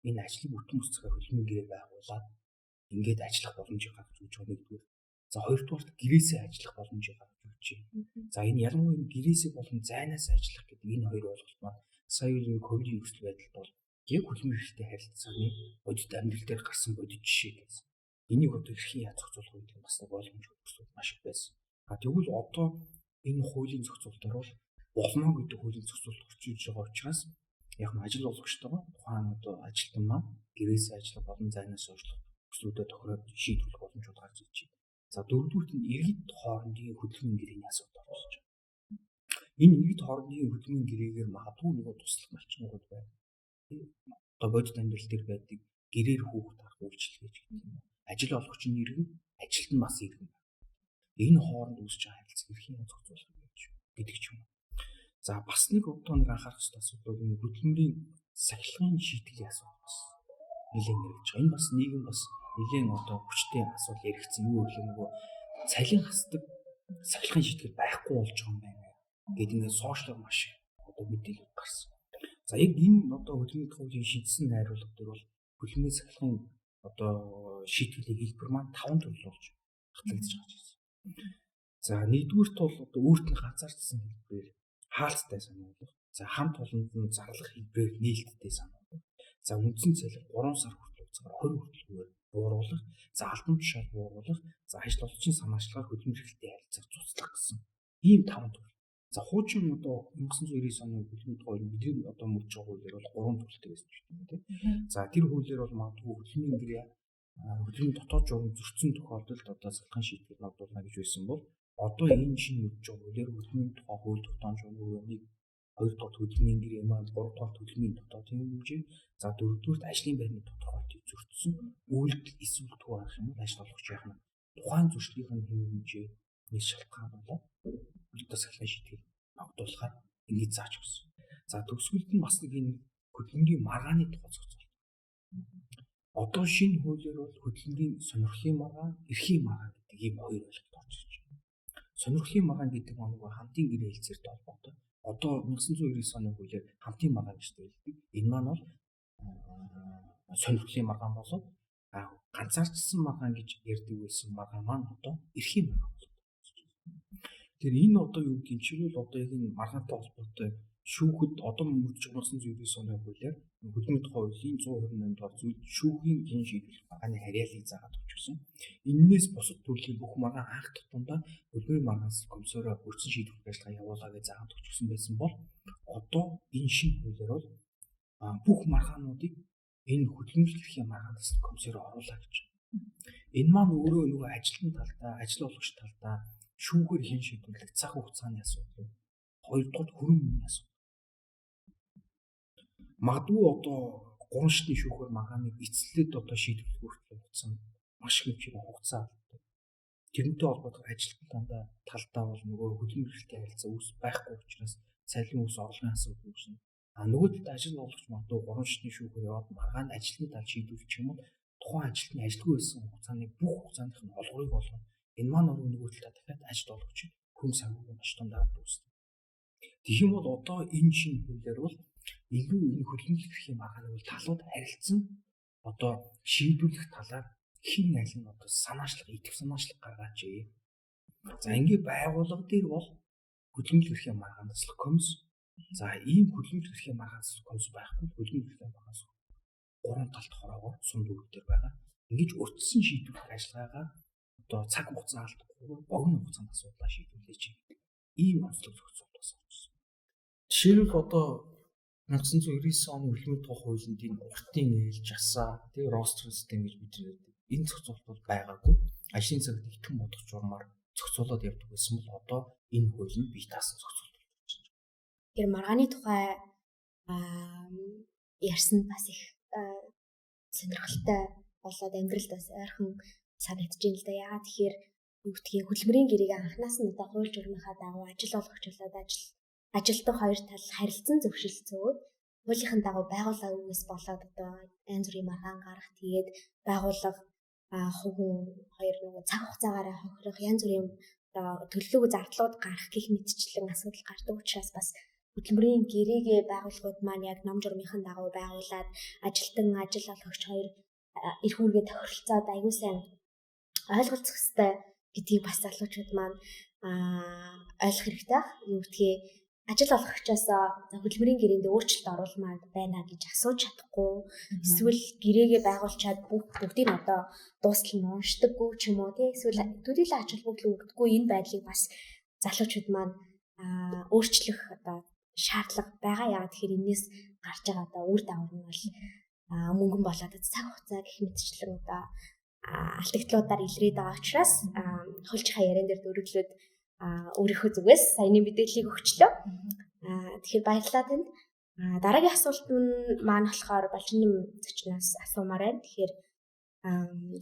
энэ ажлын бүтэн бүс цагаар хөдөлмөрийн гэрээ байгуулад ингээд ажиллах боломжийг гаргаж өгч байгаа нэгдүгээр. За хоёрдугаарт гэрээсээ ажиллах боломжийг гаргаж өгч байна. За энэ ялангуяа энэ гэрээсээ болон зайнаас ажиллах гэдэг энэ хоёр ойлголт маань сая үеийн ковидын нөхцөл байдалд бол яг хөдөлмөр хэрэгтэй харилцааны бодит амьдрал дээр гарсан бодит жишээ гэсэн. Энийг одоо хэрхэн яаж зохицуулах вэ гэдэг бас нэг боломжтой төсөл маш их байсан. Тэгвэл одоо энэ хуулийн зохицуултаар бол болмоо гэдэг хуулийн зохицуулт орчиж байгаа учраас яг ажил олгогчтойгоо тухайн одоо ажилтан маань гэрээсээ ажиллах болон зайнаас ажиллах төслүүдэд тохироод шийдвэрлэх боломжууд гарч ирж байна. За дөрөвдүгürt нь иргэд хоорондын хөдөлмөрийн гэрээний асуудал орж байна. Энэ иргэд хоорондын хөдөлмөрийн гэрээгээр магадгүй нэг туслах малчнууд байна. Одоо бодит амьдрал дээр байдаг гэрээр хүүхд авах үйлчлэгч гэдэг юм. Ажил олгогчны иргэн, ажилт нь бас иргэн. Энэ хооронд үүсэж байгаа харилцааг хэрхэн зохицуулах вэ гэдэг ч юм. За бас нэг одоо нэг анхаарах ёстой асуудал бол энэ хөдөлмөрийн сахилгын шийтгэлийн асуудал бас нэлээд нэрвэж байгаа. Энэ бас нийгэм бас нэлээд одоо хүчтэй асуудал яригдсан. Юу гэхээр нөгөө цалин хасдаг сахилгын шийтгэл байхгүй болж байгаа юм байна гэдэг ингээд сошиалар маш одоо мэдээлэл гарсан. За яг энэ одоо хөдөлмөрийн хуулийн шинжилсэн найруулга дээр бол хөдөлмөрийн сахилгын одоо шийтгэлийн хэлбэр маань 5 төрөл болж батлагдаж байгаа юм. За нэгдүгürt бол одоо өөрт нь ганцаардсан хэлбэрээр хаалттай сануулгах. За хамт олонд нь зарлах хэлбэрээр нээлттэй сануулгах. За үндсэн цалин 3 сар хүртэл уцаар 20 хүртэлгээр бууруулах. За албан тушаал бууруулах. За ажил олгогчийн санаачлагаар хөдөлмөр хэрэгтэй харилцааг цуцлах гэсэн ийм 5 төрөл. За хуучин одоо 1999 оны хөдөлмөрийн хууль бидний одоо мөрж байгаа хуулиар бол 3 төрөлтэй байсан ч юм уу тийм. За тэр хуулиар бол магадгүй хөдөлмөрийн гэрээ хөдөлмөрийн дотоод журам зөрчсөн тохиолдолд одоо сахилгын шийтгэл ногдуулна гэж байсан бол одоо энэ шинэ мөрж байгаа хуулиар хөдөлмөрийн тухай хууль тогтоомж байгаа нэг 2 дахь хөдөлмөрийн гэрээ маань 3 дахь хөдөлмөрийн дотоодын хэмжээ за 4 дахь ажлын байрны тодорхойлтыг зөрчсөн үйлдэл эсвэл төв арга юм уу ажил олгогчийн нь тухайн зөрчлийн хэмжээ нэг шалтгаан болоод одоо сахилгын шийтгэл ногдуулахаар ингэж зааж өгсөн. За төгсгөлд нь бас нэг энэ хөдөлмөрийн маргааны тухай зохицуулт. Одоо шинэ хуулиар бол хөдөлмөрийн сонирхлын маргаан, эрхийн маргаан гэдэг ийм хоёр ойлголт орж ирж байна. Сонирхлын маргаан гэдэг нь хамтын гэрээ хэлцээртэй холбоотой. Одоо 1999 оны хуулиар хамтын маргаан гэж нэрлэдэг. Энэ маань бол сонирхлын маргаан болоод ганцаардсан маргаан гэж ярьдаг байсан маргаан маань одоо эрхийн маргаан болоод. Тэгэхээр энэ одоо юу гэдэг нь чивэл одоо яг энэ маргаантай холбоотой шүүхэд одоо мөрдөж байгаа 1999 оны хуулиар хөдөлмөрийн тухай хуулийн 128 дугаар зүйл шүүхийн хэн шийдвэрлэх маргааны харьяаллыг заагаад өгчихсөн. Эннээс бусад төрлийн бүх маргаан анх тутамдаа хөдөлмөрийн маргаанс комиссараа хүрсэн шийдвэрлэх ажиллагаа явуулаа гэж заагаад өгчихсөн байсан бол одоо энэ шинэ хуулиар бол бүх маргаануудыг энэ хөдөлмөрлөлийн маргаанс комиссараа оруулаа гэж. Энэ маань өөрөө нөгөө ажилтны талдаа, ажил олгогч талдаа шүүхээр хэн шийдвэрлэх цаг хугацааны асуудал. Хоёрдугаар хөрөнгө мөнгөний асуудал. Магадгүй одоо 3 шатны шүүхээр маргааныг эцэлээд одоо шийдвэрлэх хүртэл хугацаа маш их хэмжээний хугацаа алддаг. Тэрнтэй холбоотой ажилтнаа талдаа бол нөгөө хөдөлмөрлөлтийн харилцаа үүс байхгүй учраас цалин ус орлогын асуудал үүснэ. Нөгөө талд ажил олгогч магадгүй 3 шатны шүүхээр яваад маргаанд ажилтны тал шийдвэрлэх юм бол тухайн ажилтны ажилгүй байсан хугацааны бүх хугацааных нь олгорыг болгоно. Энэ маань нөгөө талдаа дахиад ажил олгогч хүн санхүүгийн очтон дараад үүснэ. Тэгэх юм бол одоо энэ шинэ хуулиар бол илүү энэ хөдөлмөрлөлийн маргааны бол талууд харилцсан одоо шийдвэрлэх талаар хэн аль нь одоо санаачлах, идэв санаачлах гаргаач. За ингээ байгууллага дээр бол хөдөлмөрлөлийн маргаанчлах комисс. За ийм хөдөлмөрлөлийн маргаанчлах комисс байхгүй хөдөлмөрлөлийн маргаанс гурван талт хороогоор сум дүүргээр байгаа. Ингэж урьдчилан шийдвэрлэх ажиллагаагаа одоо цаг хугацаа алдахгүй богино хугацаанд асуудлаа шийдвэрлэж байгаа. Ийм онцлог зохицуулт бас орсон. Жишээлбэл одоо 1999 оны хөдөлмөрийн тухай хуулинд энэ уртын ээлж асаа тэгээ ростер систем гэж бидний энэ зохицуулт бол байгаагүй. Ажлын цагт итгэн бодох журмаар зохицуулаад явдаг байсан бол одоо энэ хууль нь бие даасан зохицуулт болж байна. Тэр маргааны тухай ярьсан бас их сонирхолтой болоод амьдралд бас ойрхон санагдаж байна л да. Яагаад тэгэхээр юу гэдгийг хөдөлмөрийн гэрийг анханаас нь одоо хууль журмынхаа дагуу ажил олгогч болоод ажилтны хоёр тал харилцан зөвшөлдсөд хуулийн дагуу байгууллага үгээс болоод одоо янз бүрийн маргаан гарах тэгээд байгууллага хувийн хоёр нөгөө цаг хугацаагаараа хохирох янз бүрийн одоо төлөвлөгөө зардлууд гарах гэх мэтчлэн асуудал гардаг учраас бас хөдөлмөрийн гэрээгээ байгууллагууд маань яг ном журмынхаа дагуу байгуулад ажилтан ажил олгогч хоёр эрх үүргээ тохиролцоод аюул сайн ойлголцох хэрэгтэй гэдгийг бас залуучууд маань ойлгох хэрэгтэй. Юу гэдгийг ажил олгогчоос хөдөлмөрийн гэрээнд өөрчлөлт оруулмаар байна гэж асууж чадахгүй эсвэл гэрээгээ байгуулчаад бүгдийг нь одоо дуустал нь уншдаггүй ч юм уу тийм эсвэл төлөвлөлт ач холбогдол өгдөггүй энэ байдлыг бас залуучууд маань өөрчлөх одоо шаардлага байгаа. Яагаад тэгэхээр энэс гарч байгаа одоо үр дагавар нь бол мөнгөн болоод цаг хугацаа гэх мэтчлэн одоо алдагдлуудаар илрээд байгаа учраас хөлжихаа яриан дээр дөрвөлөөд өөрийнхөө зүгээс саяны мэдээллийг өгчлөө. Тэгэхээр баярлалаа танд. Дараагийн асуулт маань болохоор Балжиним зочноос асуумаар байна. Тэгэхээр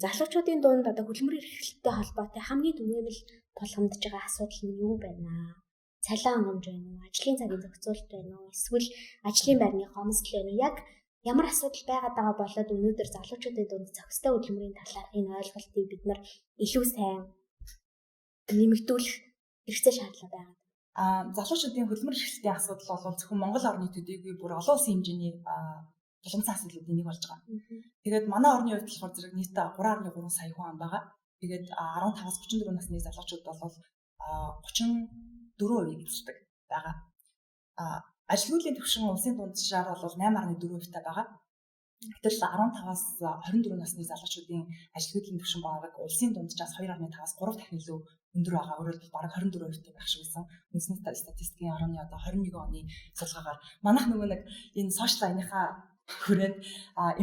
залуучуудын дунд одоо хөдөлмөрийн эрхлэлтэй холбоотой хамгийн түгээмэл тулгамдж байгаа асуудал нь юу байна? Цалин хангамж байна уу? Ажлын цагийн зохицуулалт байна уу? Эсвэл ажлын байрны хомсдол байна уу? Яг ямар асуудал байгаад байгаа болоод өнөөдөр залуучуудын дунд зохистой хөдөлмөрийн талаар энэ ойлголтыг бид нар илүү сайн нэмэгдүүлэх хэрэгцээ шаардлага байгаа. Залуучуудын хөдөлмөр эрхлэлтийн асуудал бол зөвхөн Монгол орны төдийгүй бүр олон улсын хэмжээний тулгамдсан асуудлуудын нэг болж байгаа. Тэгээд манай орны хувьд болохоор зэрэг нийт 3.3 сая хүн байгаа. Тэгээд 15-аас 34 насны залуучууд бол 34% эзэлдэг байгаа. Ажилгүйдлийн түвшин улсын дунджаар бол 8.4% та байгаа. Гэтэл 15-аас 24 насны залуучуудын ажилгүйдлийн түвшин баг улсын дунджаас 2.5-аас 3 дахин илүү өндөр байгаа. Өөрөөр хэлбэл бараг 24% байх шиг байсан. Үндэсний статистикийн орны одоо 21 оны судалгаагаар манайх нөгөө нэг энэ сошиал аяныхаа хүрээнд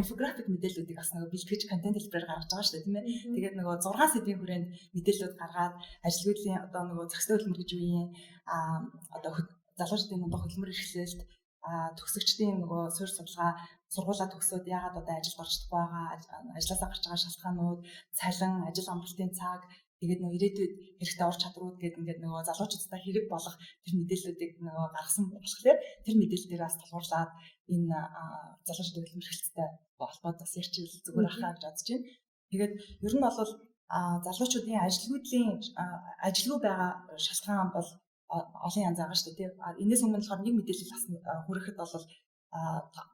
инфографик мэдээллүүдийг бас нөгөө бэлтгэж контент хэлбэрээр гаргаж байгаа шүү дээ, тийм ээ. Тэгээд нөгөө 6 сэдвийн хүрээнд мэдээллүүд гаргаад ажилгүйдлийн одоо нөгөө зохистой хөдөлмөр гэж юу юм одоо залуучуудын дунд хөдөлмөр эрхлэлт төгсөгчдийн нөгөө суурь судалгаа сургуулаа төгсөөд яагаад одоо ажилд орж чадахгүй байгаа, ажилласаа гарч байгаа шалтгаанууд, цалин, ажил амралтын цаг, тэгээд нөгөө ирээдүйд хэрэгтэй ур чадрууд гэдэг ингээд нөгөө залуучуудтай хэрэг болох тэр мэдээллүүдийг нөгөө гаргасан болохоор тэр мэдээлэл дээр бас тулгуурлаад энэ залуучуудын хөдөлмөр эрхлэлттэй холбоотой бас ярьчихвал зүгээр ахаа гэж бодож байна. Тэгээд ер нь бол залуучуудын ажилгүй байгаа шалтгаан бол олон янз байгаа шүү дээ. Энэс өмнө болохоор нэг мэдээлэл бас хүрэхэд бол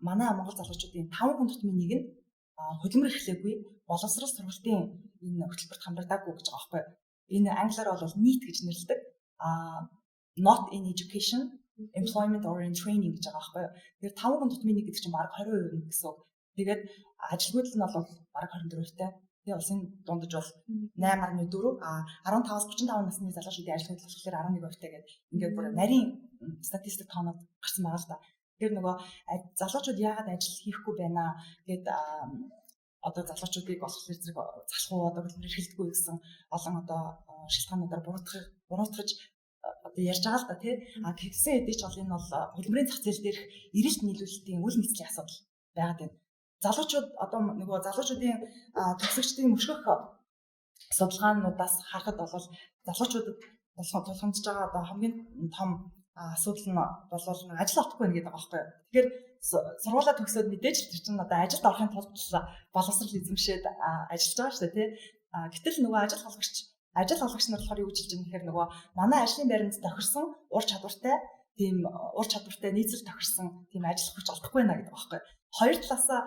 манай Монгол залуучуудын 5 хүн тутмын нэг нь хөдөлмөр эрхлээгүй боловсрол сургалтын энэ хөтөлбөрт хамрагдаагүй гэж байгаа байхгүй. Энэ англиар бол NEET гэж нэрлэдэг. Not in education, employment oriented training гэж байгаа байхгүй юу. Тэгэхээр 5 хүн тутмын нэг гэдэг чинь баг 20% гэсэн үг. Тэгээд ажилгүйдэл нь бол баг 24%-тэй. Тэгээ улсын дундаж бол 8.4 15-аас 35 насны залуучуудын ажилгүйдэл болохоор 11%-тэй гэдэг ингээд бүр нарийн статистик тоонууд гарсан байгаа л да. Тэгэхээр нөгөө залуучууд яагаад ажил хийхгүй байна гэд одоо залуучуудыг болохоор зэрэг залах уу одоо хөдөлмөр эрхэлдэггүй гэсэн олон одоо шалтгаануудаар буруутгаж одоо ярьж байгаа л да тий. Гэхдээ хэдий ч бол энэ бол хөдөлмөрийн зах зээл дээрх эрэлт нийлүүлэлтийн үл нийцлийн асуудал байгаад байна. Залуучууд одоо нөгөө залуучуудын төгсөгчдийн мөшгөх судалгаануудаас харахад бол залуучуудад тулгамдж байгаа одоо хамгийн том асуудал нь бол ажил олохгүй байна гэдэг байгаа байхгүй. Тэгэхээр сургуулаа төгсөөд мэдээж тэр чинь одоо ажилд орохын тулд боловсрал эзэмшээд ажиллаж байгаа шүү дээ тий. Гэтэл нөгөө ажил олгогч нар болохоор юу гэж хэлж байгаа юм гэхээр нөгөө манай ажлын байранд тохирсон ур чадвартай нийцэл тохирсон тийм ажил өгч олдохгүй байна гэдэг байгаа байхгүй. Хоёр талаасаа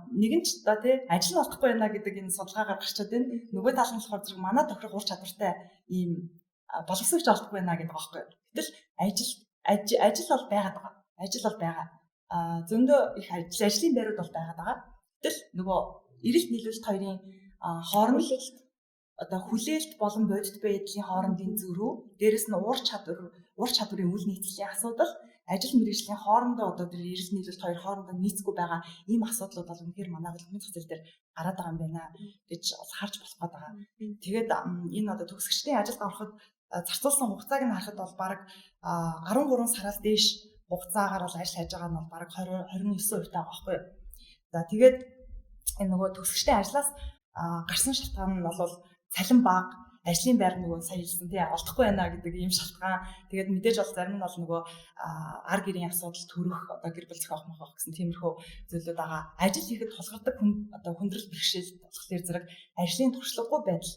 нэгэн ч одоо тий ажил нь олдохгүй байна гэдэг энэ судалгаа гаргачаад байна. Нөгөө тал нь болохоор зэрэг манай тохирох ур чадвартай ийм боловсрогч олдохгүй байна гэдэг байгаа байхгүй. Гэтэл ажил бол байгаад байгаа. Ажил бол байгаа. Зөндөө их ажлын байрууд бол байгаад байгаа. Гэтэл нөгөө эрэлт нийлүүлэлт хоёрын хооронд одоо хүлээлт болон бодит байдлын хоорондын зөрүү, дээрэс нь ур чадварын үл нийцлийн асуудал, ажил мэргэжлийн хоорондоо одоо тэр эрэлт нийлүүлэлт хоёр хоорондоо нийцгүй байгаа ийм асуудлууд бол үнэхээр манай хөдөлмөрийн зах зээл дээр гараад байгаа юм байна гэж харж болох гэдэг. Тэгээд энэ одоо төгсөгчдийн ажилд ороход зарцуулсан хугацааг нь харахад бол бараг 13 сараас дээш хугацаагаар бол ажил хайж байгаа нь бол бараг 29% таа байхгүй юу. За тэгээд энэ нөгөө төгсөгчдийн ажлаас гарсан шалтгаан нь бол цалин бага, ажлын байр нөгөө сая хэлсэн тий олдохгүй байна гэдэг ийм шалтгаан. Тэгээд мэдээж бол зарим нь бол нөгөө ар гэрийн асуудал төрөх одоо гэр бүл зохиох мохох гэсэн тиймэрхүү зүйлүүд байгаа. Ажил хийхэд тулгардаг одоо хүндрэл бэрхшээл болохоор зэрэг ажлын туршлагагүй байдал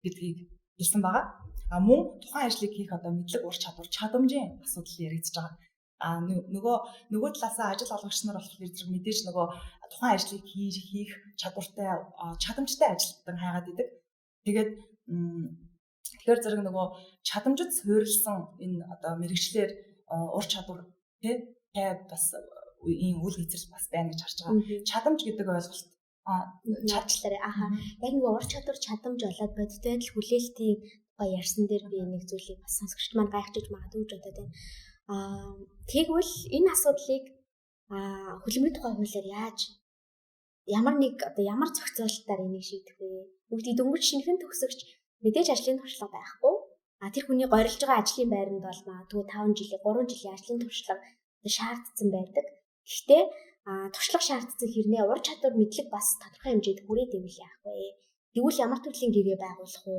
гэдгийг хэлсэн байгаа. Мөн тухайн ажлыг хийх одоо мэдлэг ур чадвар чадамжийн асуудал яригдж байгаа. Нөгөө талаасаа ажил олгогч нар болохоор зэрэг мэдээж нөгөө тухайн ажлыг хийх чадамжтай ажилтан хайгаад идэг. Тэгэхээр зэрэг нөгөө чадамжид суурилсан энэ одоо мэрэгчлэр ур чадвар тий бас ийм үйл хэцэрс бас байна гэж харж байгаа. Чадамж гэдэг ойлголт чадлаарэ яг нөгөө ур чадвар чадамж болоод бодит байдал хүлээлтийн ярьсан дээр би нэг зүйлийг бас сонсогчд маань гайхаж магадгүй гэж бодоод байна. Тэгвэл энэ асуудлыг хөдөлмөрийн тухай хуулиар ямар зохицуулалтаар энийг шийдэх вэ? Бүгдийг дөнгөж шинэхэн төгсөгч мэдээж ажлын туршлага байхгүй. Тэр хүний горилж байгаа ажлын байранд бол магадгүй 5 жилийн 3 жилийн ажлын туршлага шаардсан байдаг. Гэхдээ туршлага шаардсан хэрнээ ур чадвар мэдлэг бас тодорхой хэмжээд хүрээд ивэл яах вэ? Тэгвэл ямар төрлийн гэрээ байгуулах вэ?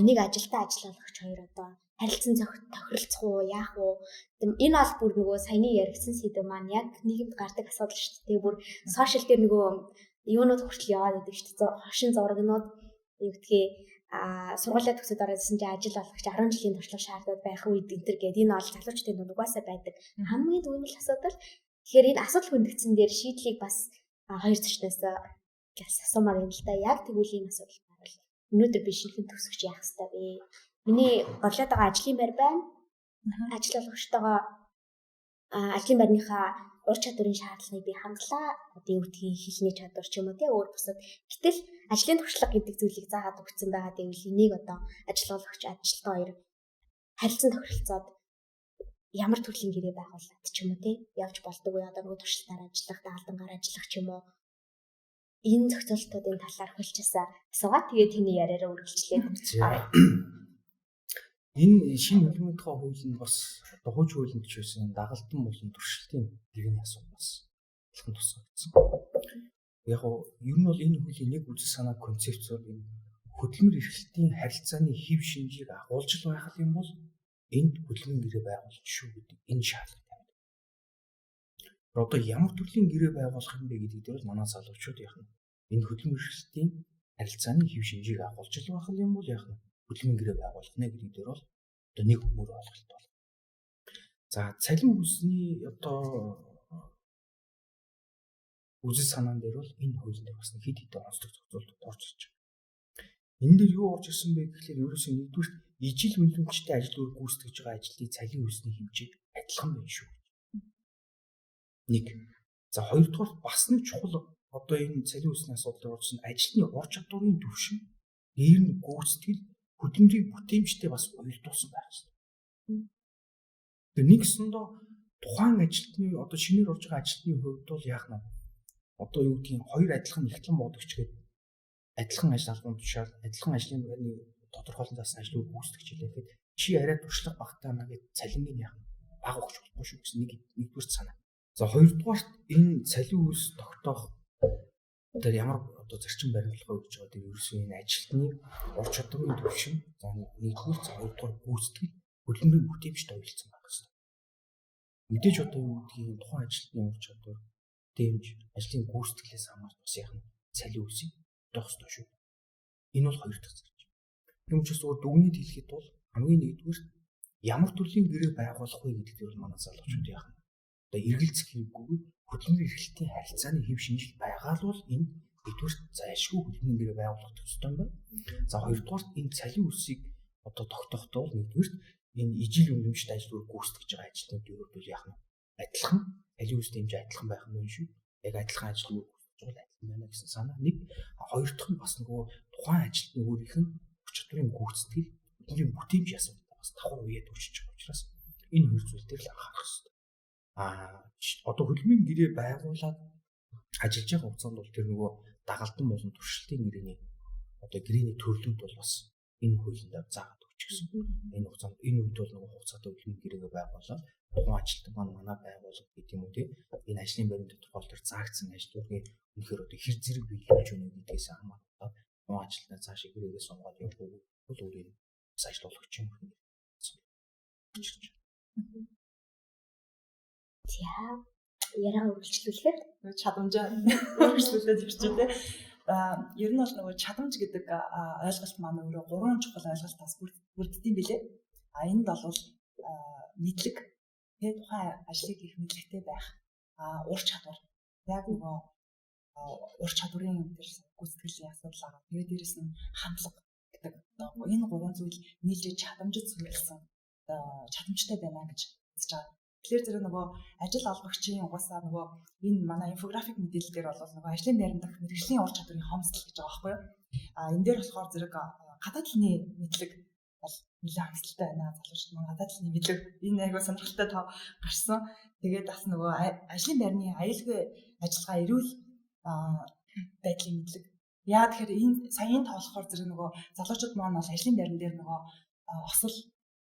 Энийг ажилтаа ажиллагч хоёр одоо харилцан тохиролцох уу, яах вэ? Энэ бол бүр нөгөө саяны яригдсан сэдв маань яг нийгэмд гардаг асуудал шүү дээ. Бүр сошиал дээр нөгөө юунууд хүртэл яваад идэг шүү дээ. Хошин зурагнууд юу гэдгийг сургуулаа төгсөд орсон чинь ажил олгогч 10 жилийн туршлага шаардаад байх үед энэ гэдэг энэ бол залуучдын дунд угаасаа байдаг хамгийн түрүүний асуудал. Тэгэхээр энэ асуудал хөндөгдсөн дээр шийдлийг бас хоёр зочноос асуумаар юм л да. Яг тэгвэл ийм асуудал байвал өнөөдөр би шинэхэн төгсөгч яах ёстой вэ? Миний борлоод байгаа ажлын байр байна. Ажил олгогчтойгоо ажлын байрныхаа ур чадварын шаардлагыг би хангалаа. Одоо юу гэдгийг хэлний чадвар ч юм уу тий өөр бусад. Гэтэл ажлын туршлага гэдэг зүйлийг заагаад өгсөн байгаа гэвэл энийг одоо ажил олгогч ажилтан хоёр харилцан тохиролцоод ямар төрлийн гэрээ байгуулад ч юм уу тий явж болдог уу? Одоо нөгөө туршлагаар ажиллах, даалдангаар ажиллах ч юм уу? Энэ зохицуултуудын талаар хөлчөөсөө асуугаад тэгээд тэний яриараа үргэлжлээд энэ шинэ хөдөлмөрийн тухай хууль нь бас одоо хууч хуулинд ч байсан дагалдан болон туршилтын гэрээний асуудал бас хэлхэн тусгагдсан. Яг ер нь бол энэ хуулийн нэг үзэл санаа концепц бол энэ хөдөлмөр эрхлэлтийн харилцааны хэв шинжийг агуулж байх юм бол энд хөдөлмөрийн гэрээ байгуулах шүү гэдэг энэ шаардлага тавина. Одоо ямар төрлийн гэрээ байгуулах юм бэ гэдэг дээр манай залуучууд яах нь энэ хөдөлмөр эрхлэлтийн харилцааны хэв шинжийг агуулж байх юм бол яах нь хөдөлмөрийн гэрээ байгуулах нэ гэдэг дээр бол одоо нэг мөр ойлголт байна. За цалин хүсний одоо үзэл санаан дээр бол энэ хуулинд бас нэг хэд хэдэн онцлог зохицуултууд орж ирж байгаа. Энэ дээр юу орж ирсэн бэ гэхлээр ерөөсөө нэгдүгээр ижил үнэлэмжтэй ажил үүрэг гүйцэтгэж байгаа ажлын цалин хүсний хэмжээ адилхан байна шүү. Нэг. За хоёрдугаар бас нэг чухал одоо энэ цалин үүсний асуудлыг орсон ажилтны ур чадварын түвшин, дээр нь гүйцэтгэл, хөдөлмөрийн бүтээмжтэй бас уялдуулсан байх ёстой. Тэгээ нэгсэндээ тухайн ажилтны одоо шинээр орж байгаа ажилтны хувьд бол яах нь одоо юу гэдгийг хоёр адилхан ихтлэн бодогч гэдэг адилхан ажил албан тушаал адилхан ажлын байрны тодорхойлон заасан ажлыг гүйцэтгэж хэлээ гэхэд чи арай туршлага багтаа наа гэд цалингийн яах баг өгч болохгүй шүү гэсэн нэгдүгээр санаа. За хоёрдугаарт энэ цалин үйлс тогтоох тэр ямар одоо зарчим баримтлах гэж байгаа тийм ерөөсөө энэ ажилтны ур чадварын түвшин за нэгдүгээр за хоёрдугаар гүйцэтгэл хөдөлмөрийн бүтээмжтэй уялдсан байх хэрэгтэй. Мэдээж одоо юу гэдгийг тухайн ажилтны ур чадвар дэмж ажлын гүйцэтгэлээс хамаарч бас яах нь цалин үйлсийг тогтоох ёстой шүү. Энэ бол хоёр дахь зарчим. Юм ч гэсэн дүгнэлт хэлэхэд бол хамгийн нэгдүгээр ямар төрлийн гэрээ байгуулах вэ гэдэг дээр манай залуучууд яах нь одоо эргэлзэх хэрэггүй хөдөлмөр эрхлэлтийн харилцааны хэв шинжил байгаа л бол энэ нэгдүгээр зайлшгүй хөдөлмөрийн гэрээ байгуулах ёстой юм байна. За хоёрдугаарт энэ цалин үйлсийг одоо тогтоохдоо бол нэгдүгээр энэ ижил үнэмшил ажлыг гүйцэтгэж байгаа ажилтнууд юу бол яах нь адилхан цалин үйлс дэмж адилхан байх нь шүү. Яг адилхан ажил гүйцэтгэж байгаа адилхан байна гэсэн санаа нэг. Хоёр дахь нь бас нөгөө тухайн ажилтны өөрийнх нь хүч чадварын гүйцэтгэл хөдөлмөрийн бүтээмж асуудал бас давхар үеэд өрчиж байгаа учраас энэ хоёр зүйл дээр л анхаарах хэрэгтэй. Одоо хөдөлмөрийн гэрээ байгуулад ажиллаж байгаа хугацаанд бол тэр нөгөө дагалдан болон туршилтын гэрээний одоо гэрээний төрлүүд бол бас энэ хуулинд заагаад өгч гисэн. Энэ хугацаанд энэ үед бол нөгөө хугацаатай хөдөлмөрийн гэрээгээ байгуулаад тухайн ажилтан манай байгууллага гэдэг юм уу тийм энэ ажлын байрны тодорхойлолтоор заагдсан ажлуудын үнэхээр одоо хэр зэрэг биелүүлж өгнө гэдгээс хамаарат тухайн ажилтнаа цаашаа гэрээгээ сунгаад явах бол өөрийн бас ажиллуулагч юм байна. За яраа үргэлжлүүлэхээр чадамжаа үргэлжлүүлээд ирчихвэ. Ер нь бол нөгөө чадамж гэдэг ойлголт маань өөрөө гурван чухал ойлголтоос бүрддэг юм билээ. Энд бол мэдлэг тухайн ажлыг их мэдлэгтэй байх. Ур чадвар. Яг нөгөө ур чадварын тэр гүйцэтгэлийн асуудал байгаа. Тэгээд дээрэс нь хандлага гэдэг энэ гурван зүйл нийлж чадамжид суурилсан чадамжтай байна гэж хэлж байгаа. Тэгэхээр зэрэг нөгөө ажил олгогчийн угаасаа нөгөө энэ манай инфографик мэдээлэл дээр бол нөгөө ажлын байранд дах мэргэжлийн ур чадварын хомсдол гэж байгаа байхгүй юу? Энэ дээр болохоор зэрэг гадаад хэлний мэдлэг бол нэлээд хамсалтай байна. Залуучууд маань гадаад хэлний мэдлэг энэ айгуу сонирхолтой тоо гарсан. Тэгээд бас нөгөө ажлын байрны аюулгүй ажиллагаа эрүүл байдлын мэдлэг. Яа тэгэхээр энэ саяын тоолохоор зэрэг нөгөө залуучууд маань бол ажлын байран дээр нөгөө осол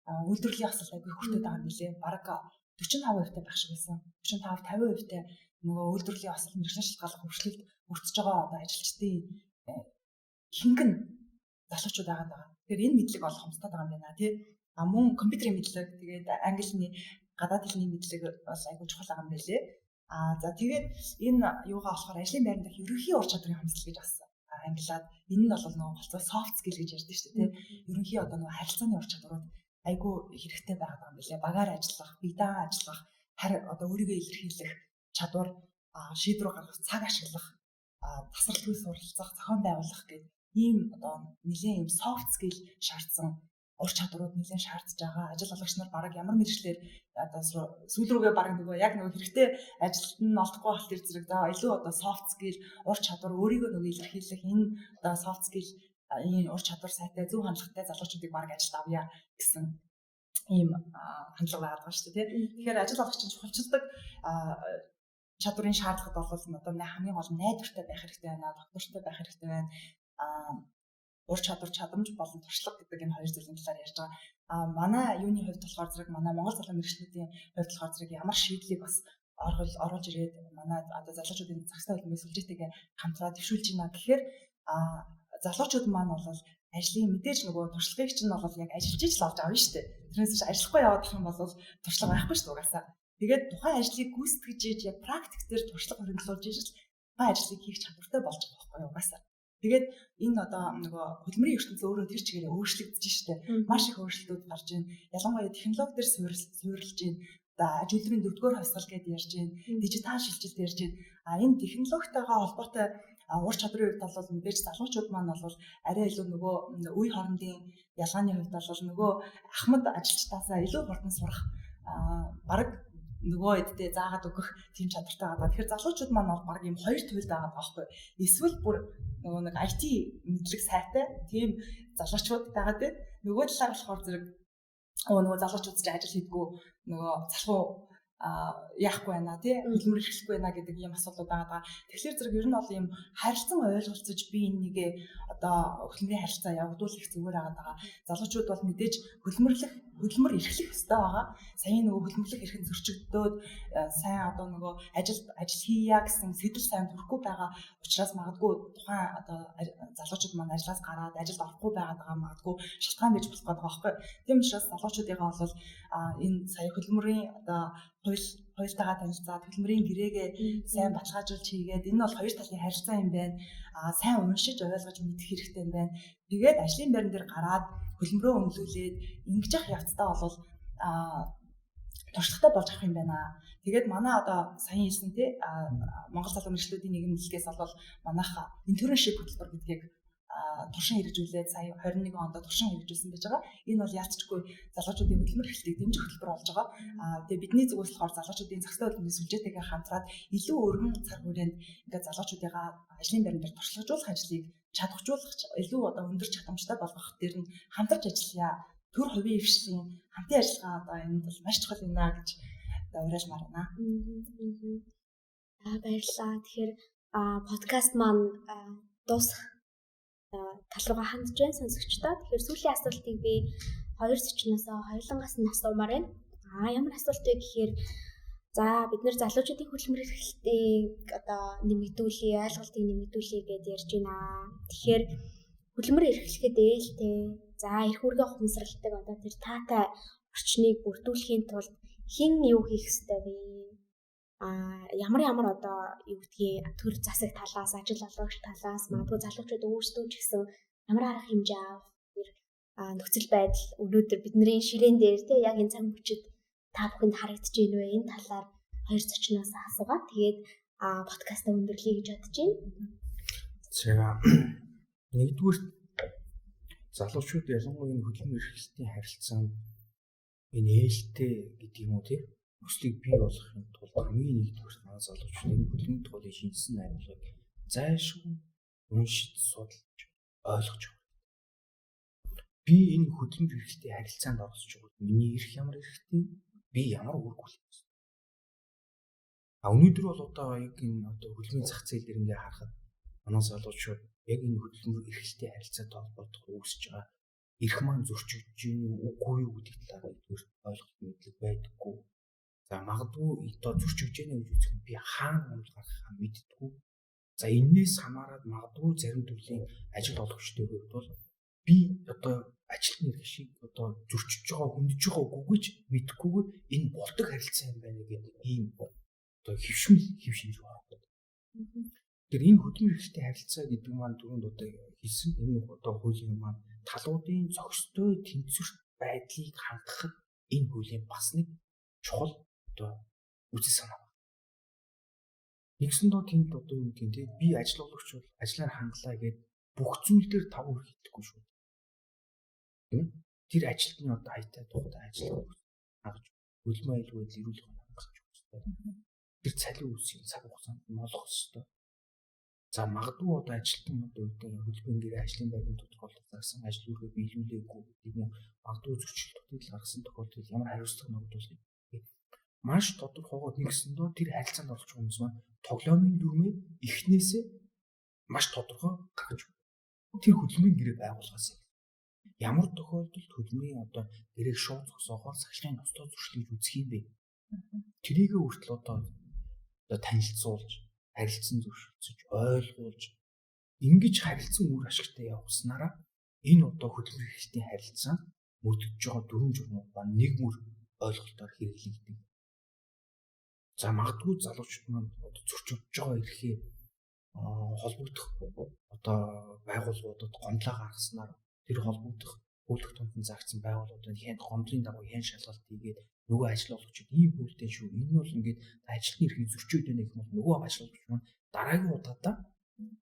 үйлдвэрлэлийн осол айгүй хүртээд байгаа юм билээ. Бараг 45% таа байх шиг байсан. 45-50% таа нөгөө үйлдвэрлэлийн осол мэргэжлийн шалтгааллах хөвчлөлд өртөж байгаа одоо ажилчдын хингэн залуучууд байгаа. Тэгэхээр энэ мэдлэг бол хомсдод байгаа юм байна тий. Мөн компьютерийн мэдлэг тэгээд англи хэлний гадаад хэлний мэдлэг бол айгүй чухал байгаа юм байлээ. За тэгээд энэ юугаа болохоор ажлын байранд дах ерөнхий ур чадварын хомсдол гэж асуусан. Англиад энэ нь бол нөгөө болцоо soft skill гэж ярьдаг шүү дээ тий. Ерөнхий одоо нөгөө харилцааны ур чадварууд айгүй хэрэгтэй байгаа юм билээ. Багаар ажиллах, бие даан ажиллах, одоо өөрийгөө илэрхийлэх чадвар, шийдвэр гаргах, цаг ашиглах, тасралтгүй суралцах, зохион байгуулах гэдэг ийм одоо нэлээд ийм soft skill шаардсан ур чадварууд нэлээд шаардж байгаа. Ажил олгогч нар баг ямар мэргэжлэр одоо сүүл рүүгээ баг нөгөө яг нөгөө хэрэгтэй ажилд нь олдохгүй бол тэр зэрэг илүү одоо soft skill ур чадвар өөрийгөө нөгөө илэрхийлэх энэ одоо soft skill энэ ур чадвар сайтай зөв хандлагатай залуучуудыг баг ажилд авъя гэсэн ийм хандлага байгаа шүү дээ. Тэгэхээр ажил олгогчийн чухалчилдаг чадварын шаардлагад бол одоо хамгийн гол нь найдвартай байх хэрэгтэй байна, доктортой байх хэрэгтэй байна. Ур чадвар, чадамж болон туршлага гэдэг энэ хоёр зүйлийн талаар ярьж байгаа. Манай юуны хувьд болохоор зэрэг манай Монгол залуу мэргэжлүүдийн хувьд болохоор зэрэг ямар шийдлийг бас оруулж ирээд манай одоо залуучуудын цагстай хөлбөмбөгийн сүлжээтэйгээ хамтраад төвшүүлж байна гэхээр залуучууд маань бол ажлын мэдээж нөгөө туршлагыг чинь бол яг ажиллаж иж л авч авна шүү дээ. Тэрнээс ч ажиллахгүй яваад их юм бол туршлага байхгүй шүү дээ угаасаа. Тэгээд тухайн ажлыг гүйцэтгэж иж яг практик дээр туршлага хөрөнгөлүүлж иж л тухайн ажлыг хийх чадвартай болж байгаа байхгүй юу угаасаа. Тэгээд энэ одоо нөгөө хөдөлмөрийн ертөнцийн өөрөө тэр чигээрээ өөрчлөгдөж шүү дээ. Маш их өөрчлөлтүүд гарч байна. Ялангуяа технологи дээр суурилж байна. Одоо аж үйлдвэрийн дөрөвдүгээр хувьсгал гэдээ ярьж байна. Дижитал шилжилт ярьж байна. Энэ технологитойгоо холбоотой ур чадрын хувьд бол мэдээж залуучууд маань бол арай илүү нөгөө үе хоорондын ялгааны хувьд бол нөгөө ахмад ажилчдаасаа илүү хурдан сурах баг нөгөө эддээ заагаад өгөх тийм чадвартай байгаа. Тэгэхээр залуучууд маань бол баг юм хоёр туйлд байгаа байхгүй. Эсвэл бүр нөгөө нэг IT мэдлэг сайтай тийм залуучууд байгаа дээ. Нөгөө талаар болохоор зэрэг нөгөө залуучууд ч ажил хийдгүү нөгөө залхуу яахгүй байна тий хөдөлмөр эрхлэхгүй байна гэдэг ийм асуудал байгаа. Тэгэхээр зэрэг ер нь бол ийм харилцан ойлголцож би энийгээ одоо хөдөлмөрийн харилцаа явагдуулах зүгээр байгаа. Залуучууд бол мэдээж хөдөлмөр эрхлэх ёстой байгаа. Саяны нөгөө хөдөлмөрлөх эрх нь зөрчигдөөд сайн одоо нөгөө ажил хийя гэсэн сэдв сайн төрөхгүй байгаа учраас магадгүй тухайн одоо залуучууд маань ажлаас гараад ажилд орохгүй байгаа магадгүй шалтгаан байж болох гэдэг байгаа байхгүй. Тийм учраас залуучуудыгаа бол энэ сая хөдөлмөрийн одоо хуйлтайгаа танилцаад хөдөлмөрийн гэрээгээ сайн баталгаажуулж хийгээд энэ бол хоёр талын харилцаа юм байна. Сайн уншиж ойлгож мэдэх хэрэгтэй юм байна. Тэгээд ажлын байран дээр гараад хөдөлмөрөө үнэлүүлээд ингэж явах явцдаа бол туршлагатай болж авах юм байна. Тэгээд манай одоо саяхан хэлсэн тий Монгол залуу мэргэжлүүдийн нийгэмлэгээс бол манайх интерншип хөтөлбөр гэдгийг туршин хэрэгжүүлээд сая 21 онд туршин хэрэгжүүлсэн байж байгаа. Энэ бол яалтчгүй залуучуудын хөдөлмөр эрхлэлийг дэмжих хөтөлбөр болж байгаа. Тэгээ бидний зүгээс болохоор залуучуудын зохистой хөдөлмөрийн сүлжээтэйгээ хамтраад илүү өргөн цаг хүрээнд ингээд залуучуудыгаа ажлын байран дээр туршлагажуулах ажлыг чадваржуулах илүү одоо өндөр чадамжтай болгох дээр нь хамтарч ажиллая. Төр хувийн хвшлийн хамтын ажиллагаа одоо энэ бол маш чухал юм аа гэж уриалмаар байна. Баярлалаа. Тэгэхээр подкаст маань дуусах тал руугаа хандж байна сонсогчдоо. Тэгэхээр сүүлийн асуултыг би хоёр зочноос хоёулангаас нь асуумаар байна. Ямар асуулт вэ гэхээр за бид нэр залуучуудын хөдөлмөр эрхлэлтийг одоо нэмэгдүүлээ, ойлголтыг нэмэгдүүлээ гэдээ ярьж байна. Тэгэхээр хөдөлмөр эрхлэхэд ээлтэй, за эрх үүргээ ухамсарладаг одоо тэр таатай орчныг бүрдүүлэхийн тулд хэн юу хийх ёстой вэ? Ямар одоо юу гэдгийг төр засаг талаас, ажил олгогч талаас магадгүй залуучууд өөрсдөө ч гэсэн ямар арга хэмжээ авах нөхцөл байдал өнөөдөр бидний ширээн дээр тий яг энэ цаг мөчид та бүхэнд харагдаж байна вэ? Энэ талаар хоёр зочноос асуугаад тэгээд подкастаа өндөрлөе гэж бодож байна. За нэгдүгээр залуучууд ялангуяа энэ хөдөлмөр эрхлэлтийн харилцаанд энэ ээлтэй гэдэг юм уу тий өслийг бий болгохын тулд хамгийн нэгдүгээр манай залуучууд энэ хөдөлмөрийн тухай шинжсэн найруулгыг зайлшгүй уншиж судалж ойлгож байна. Би энэ хөдөлмөр эрхлэлтийн харилцаанд оролцож байгаа миний эрх ямар эрхтэй би ямар үүрэг хүлээх вэ? Өнөөдөр бол одоо яг энэ одоо хөдөлмөрийн зах зээл дээр ингээ харахад манай залуучууд яг энэ хөдөлмөр эрхлэлтийн харилцаатай холбоотойгоор үүсэж байгаа эрх маань зөрчигдөж юм үгүй юу гэдэг талаар нэгдүгээр ойлгох мэдлэг байдаггүй. За магадгүй одоо зөрчигдөж яана гэж үзэх нь би хаана юмд гарахаа мэддэггүй. За энээс хамаарат магадгүй зарим төрлийн ажил олгогчдын хувьд бол би одоо ажилтны эрх шиг одоо зөрчиж байгаа хүндэж байгаа үгүй гэж мэдхгүйгээр энэ болдог харилцаа юм байна гэдэг ийм одоо хөвшмж байгаа. Тэр энэ хөдөлмөр эрхлэлтийн харилцаа гэдэг маань түрүүнд одоо хэлсэн энэ одоо хуулийн маань талуудын зохистой тэнцвэрт байдлыг хангахад энэ хуулийн бас нэг чухал одоо үзэл санаа. Нэгсэн доо тэнд одоо юу гэдэг нь би ажил олгогч бол ажлаар хангалаа гэд бүх зүйл дээр тав хийдэггүй шүү. Тийм. Тэр ажилтны одоо хаятай тухтай ажиллах хангаж хөлмөө айлгууд ирүүлэх хангах хэрэгтэй. Тэр цалин үүсгэн цаг хугацаанд молох хэрэгтэй. За магадгүй одоо ажилтан одоо хөдөлгөөний гэрээ ажлын байрны тодорхойлолт зарсан ажил үргээ биелүүлээгүй гэдэг нь магадгүй зөрчилдөлтөд гаргасан тохиолдолд ямар хариуцлага ногдуулах вэ? Маш тодорхойгоо нэгсэндөө тэр харилцаанд орж байгаа хүмүүс маань тоглоомын дүрмээ эхнээсээ маш тодорхой гаргаж тэр хөдөлмөрийн гэрээ байгуулгаас ямар тохиолдолд хөдөлмөрийн одоо гэрээг шууд зогсоохоор сахилгын ностоо зөрчлөж үзэх юм бэ? Тэрийгэ хүртэл одоо танилцуулж, харилцан зөвшөөрч, ойлгуулж ингэж харилцан үр ашигтай явуулснараа энэ одоо хөдөлмөр эрхлэлтийн харилцаа мөрдөж байгаа дүрм журмууд ба нэг мөр ойлголтоор хэрэглэгдэх. За магадгүй залуучууд маань одоо зөрчиж байгаа эрхээ холбогдох одоо байгууллагуудад гомдлоо гаргаснаар тэр холбогдох үйлдэх тундын заагдсан байгууллагуудад хэн гомдлын дагуу хэн шалгалт хийгээд нөгөө ажил олгогчид ийм хөлтэй шүү. Энэ нь бол ингээд ажилтны эрхийг зөрчиж байна гэх юм бол нөгөө ажил олгогч маань дараагийн удаадаа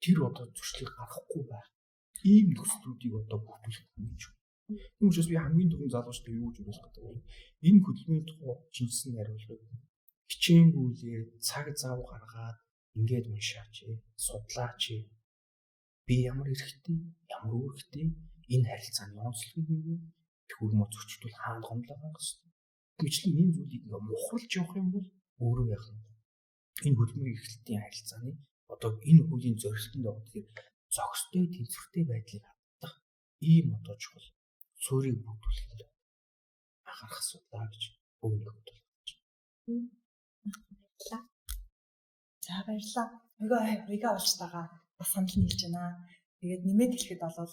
тэр одоо зөрчлийг гаргахгүй байх. Ийм нөхцлүүдийг одоо бүрдүүлэх юм шүү. Тийм учраас би хамгийн түрүүнд залуучтай юу гэж уриалах гэдэг вэ? Энэ хөдөлмөрийн тухай жинсэн хариулгыг хичээнгүүлээ цаг зав гаргаад ингээд уншаач, судлаач. Би ямар эрхтэй, ямар үүрэгтэй энэ харилцааны онцлогийг юу вэ? Төхөрмө зөрчил хаана гомдлоо гаргах вэ? Гэвчлэн энэ зүйлийг ингээ мухарлж явах юм бол өөрөө яах вэ? Энэ хөдөлмөрийн эрхлэлтийн харилцааны одоо энэ хуулийн зорилтонд байгаа тэгэхээр зохистой тэнцвэртэй байдлыг хадгалах ийм одоо чухал суурийг бүрдүүлэхэд анхаарах асуудал гэж өгнө бодлоо. За баярлалаа. Ойгоо олж байгаа бас санал нийлж байна. Тэгээд нэмээд хэлэхэд бол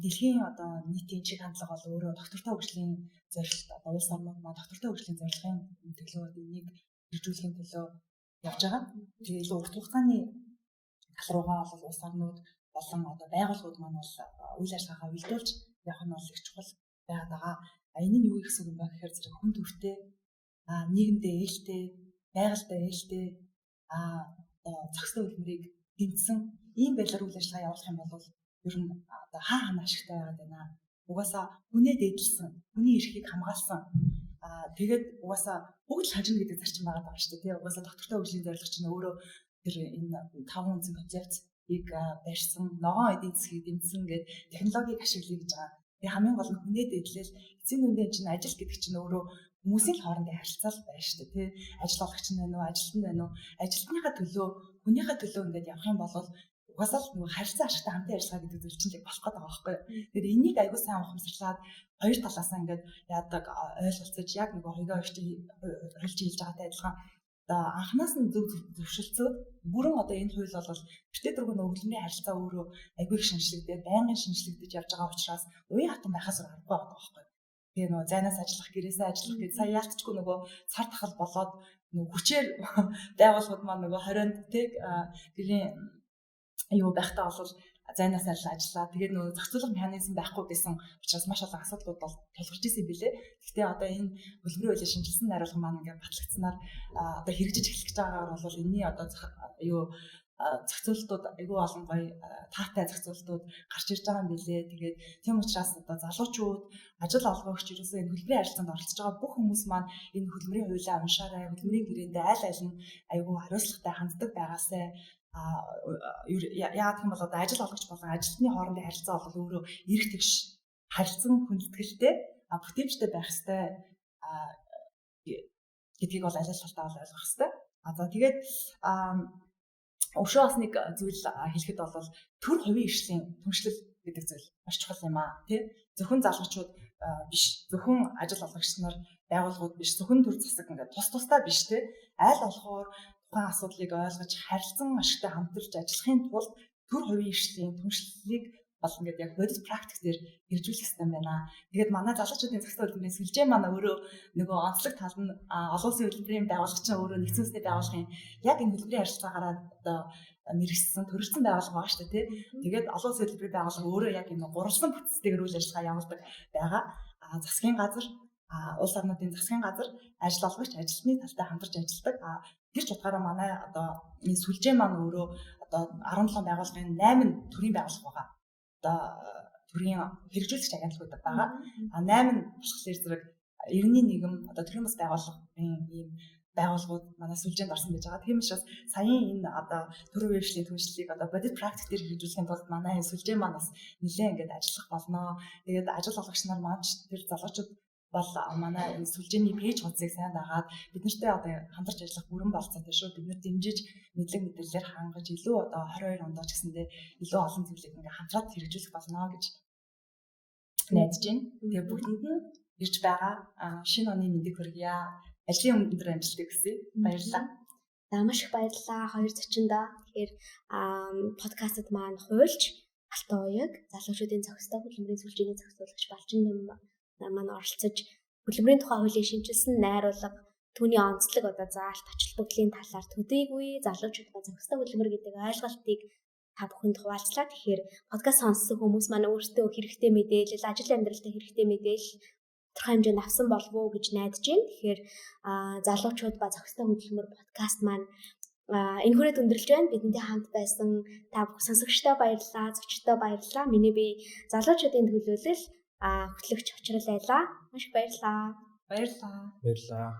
дэлхийн одоо нийтийн чиг хандлага бол өөрөө доктортой хөгжлийн зорилт одоо улс орнууд маань доктортой хөгжлийн зорилгын төлөө энийг хэрэгжүүлэхийн төлөө явж байгаа. Тэгээд илүү урт хугацааны тал руугаа бол улс орнууд болон одоо байгууллагууд маань бол үйл ажиллагаагаа уйлдуулж явах нь бол их чухал байгаад байгаа. Энэ нь юу гэсэн үг юм бэ гэхээр зэрэг хүн төртэй нийгэмдээ ээлтэй, байгальтай ээлтэй зохистой хөдөлмөрийг дэмжсэн ийм байдлаар үйл ажиллагаа явуулах юм бол ер нь одоо хаана ашигтай байгаад байна. Угаасаа хүнээ дээдлсэн, хүний эрхийг хамгаалсан. Тэгээд угаасаа бүгд л хажина гэдэг зарчим байгаа даа шүү дээ. Угаасаа доктортой хөгжлийн зорилго чинь өөрөө тэр энэ 5 үнцэн концепцийг барьсан, ногоон эдийн засгийг дэмжсэн гэдэг технологиг ашиглая гэж байгаа. Тэгээ хамгийн гол нь хүнээ дээдлэл эцсийн үндэ чинь ажил гэдэг чинь өөрөө хүмүүсийн хоорондын харилцаа л байна шүү дээ. Тэ ажил олгогч нь байна уу, ажилтан байна уу? Ажилтныхаа төлөө, хүнийхээ төлөө ингээд явах юм бол угаасаа л нөгөө харилцаа ашигтай хамтын ажиллагаа гэдэг зүйл чинь болох гэдэг байгаа байхгүй. Тэгэхээр энийг аягүй сайн ухамсарлаад хоёр талаасаа ингээд яадаг ойлголцож яг нөгөө хоёроо орж хийж байгаатай адилхан одоо анханаас нь зөв зөвшөлтсөд бүрэн одоо энэ хууль бол битээ дөрвөн хөдөлмөрийн харилцаа өөрөө аягүй их шинжлэгдээд байнгын шинжлэгдэж явж байгаа учраас уян хатан байхаас аргагүй байгаа байхгүй. Тэгээ нөгөө зайнаас ажиллах, гэрээсээ ажиллах гэж сая яалтчгүй нөгөө цар тахал болоод нөгөө хүчээр байгууллагууд маань нөгөө 20-нд тэг гэрийн юу байхдаа бол зайнаас ажиллаа. Тэгээд нөгөө зохицуулах механизм байхгүй гэсэн учраас маш олон асуудлууд бол тулгарч ирсэн билээ. Гэхдээ одоо энэ хөдөлмөрийн хуулийг шинжилсэн найруулга маань ингээд батлагдсанаар одоо хэрэгжиж эхлэх гэж байгаагаар бол энэний одоо юу зохицуултууд айгүй олон гоё таатай зохицуултууд гарч ирж байгаа юм билээ. Тэгээд тийм учраас одоо залуучууд, ажил олгогч ерөөсөө энэ хөдөлмөрийн харилцаанд оролцож байгаа бүх хүмүүс маань энэ хөдөлмөрийн хуулиа уншаарай. Хөдөлмөрийн гэрээндээ аль аль нь айгүй хариуцлагатай ханддаг байгаасай. Яагаад гэвэл одоо ажил олгогч болон ажилтны хоорондын харилцаа бол өөрөө эрх тэгш харилцан хүндэтгэлтэй бүтээмжтэй байх ёстой гэдгийг бол аль аль талтаа ойлгох ёстой. За тэгээд өшөө бас нэг зүйл хэлэхэд бол төр хувийн эрхлийн түншлэл гэдэг зүйл маш чухал юм аа тий. Зөвхөн залуучууд биш, зөвхөн ажил олгогч нар, байгууллагууд биш, зөвхөн төр засаг ингээд тусдаа биш тий. Аль болохоор тухайн асуудлыг ойлгож харилцан ашигтай хамтарч ажиллахын тулд төр хувийн эрхлийн түншлэлийг бол ингээд яг бодит практик дээр хэрэгжүүлэх хэрэгтэй байна. Тэгээд манай залуучуудын зохистой хөдөлмөрийн сүлжээ маань өөрөө нөгөө онцлог тал нь олон улсын хөдөлмөрийн байгууллагч өөрөө нэгдсэн үндэсний байгууллагын яг энэ хөдөлмөрийн харилцаагаараа одоо мэрэгсэн төрөлцсөн байгууллага байгаа шүү дээ тий. Тэгээд олон улсын хөдөлмөрийн байгууллага өөрөө яг энэ гурван бүтцтэйгээр үйл ажиллагаа явуулдаг байгаа. Засгийн газар, улс орнуудын засгийн газар, ажил олгогч, ажилтны талтай хамтарч ажилладаг. Тэр ч утгаараа манай одоо энэ сүлжээ маань өөрөө одоо 17 байгууллагын 8 төрлийн байгууллага байгаа. Одоо төрийн хэрэгжүүлэгч агентлагууд байгаа. 8 нь болохоор зэрэг 91 одоо төрийн бас байгууллагын ийм байгууллагууд манай сүлжээнд орсон байж байгаа. Тийм учраас саяын энэ одоо төр хувийн эрхлийн түншлэлийг одоо бодит практик дээр хэрэгжүүлэхийн тулд манай энэ сүлжээ маань бас нэлээд ингээд ажиллах болно. Тэгээд ажил олгогч нар маань тэр залуучууд бол манай энэ сүлжээний пэйж хуудсыг сайн дагаад бид нартай одоо хамтарч ажиллах бүрэн болцоотой шүү. Бид нар дэмжиж мэдлэг мэдээлэлээр хангаж илүү одоо 22 онд ч гэсэндээ илүү олон зүйлийг ингээ хамтраад хэрэгжүүлэх болно гэж найдаж байна. Тэгээ бүгдэнд нь ирж байгаа шинэ оны мэндийг хүргье. Ажлын өндөр амжилт хүсье. Баярлалаа. За маш их баярлалаа хоёр зочиндоо. Тэгэхээр подкастт маань хуульч Алтан уяг, залуучуудын зохистой хөдөлмөрийн сүлжээний зохицуулагч Балчин нам маань оролцож хөдөлмөрийн тухай хуулийг шинжилсэн найруулга, түүний онцлог одоо заалт, ач холбогдлын талаар төдийгүй залуучуудын зохистой хөдөлмөр гэдэг ойлголтыг та бүхэнд хуваалцлаа. Тэгэхээр подкаст сонссон хүмүүс маань өөрсдөө хэрэгтэй мэдээлэл, ажил амьдралтай хэрэгтэй мэдээлэл тодорхой хэмжээнд авсан болов уу гэж найдаж байна. Тэгэхээр залуучууд ба зохистой хөдөлмөр подкаст маань энэ хүрээд өндөрлж байна. Бидэнтэй хамт байсан та бүх сонсогчдоо баярлалаа, зочдоо баярлалаа. Миний бие залуучуудын төлөөлөл хөтлөгч очрол байлаа. Маш их баярлалаа. Баярлалаа. Баярлалаа.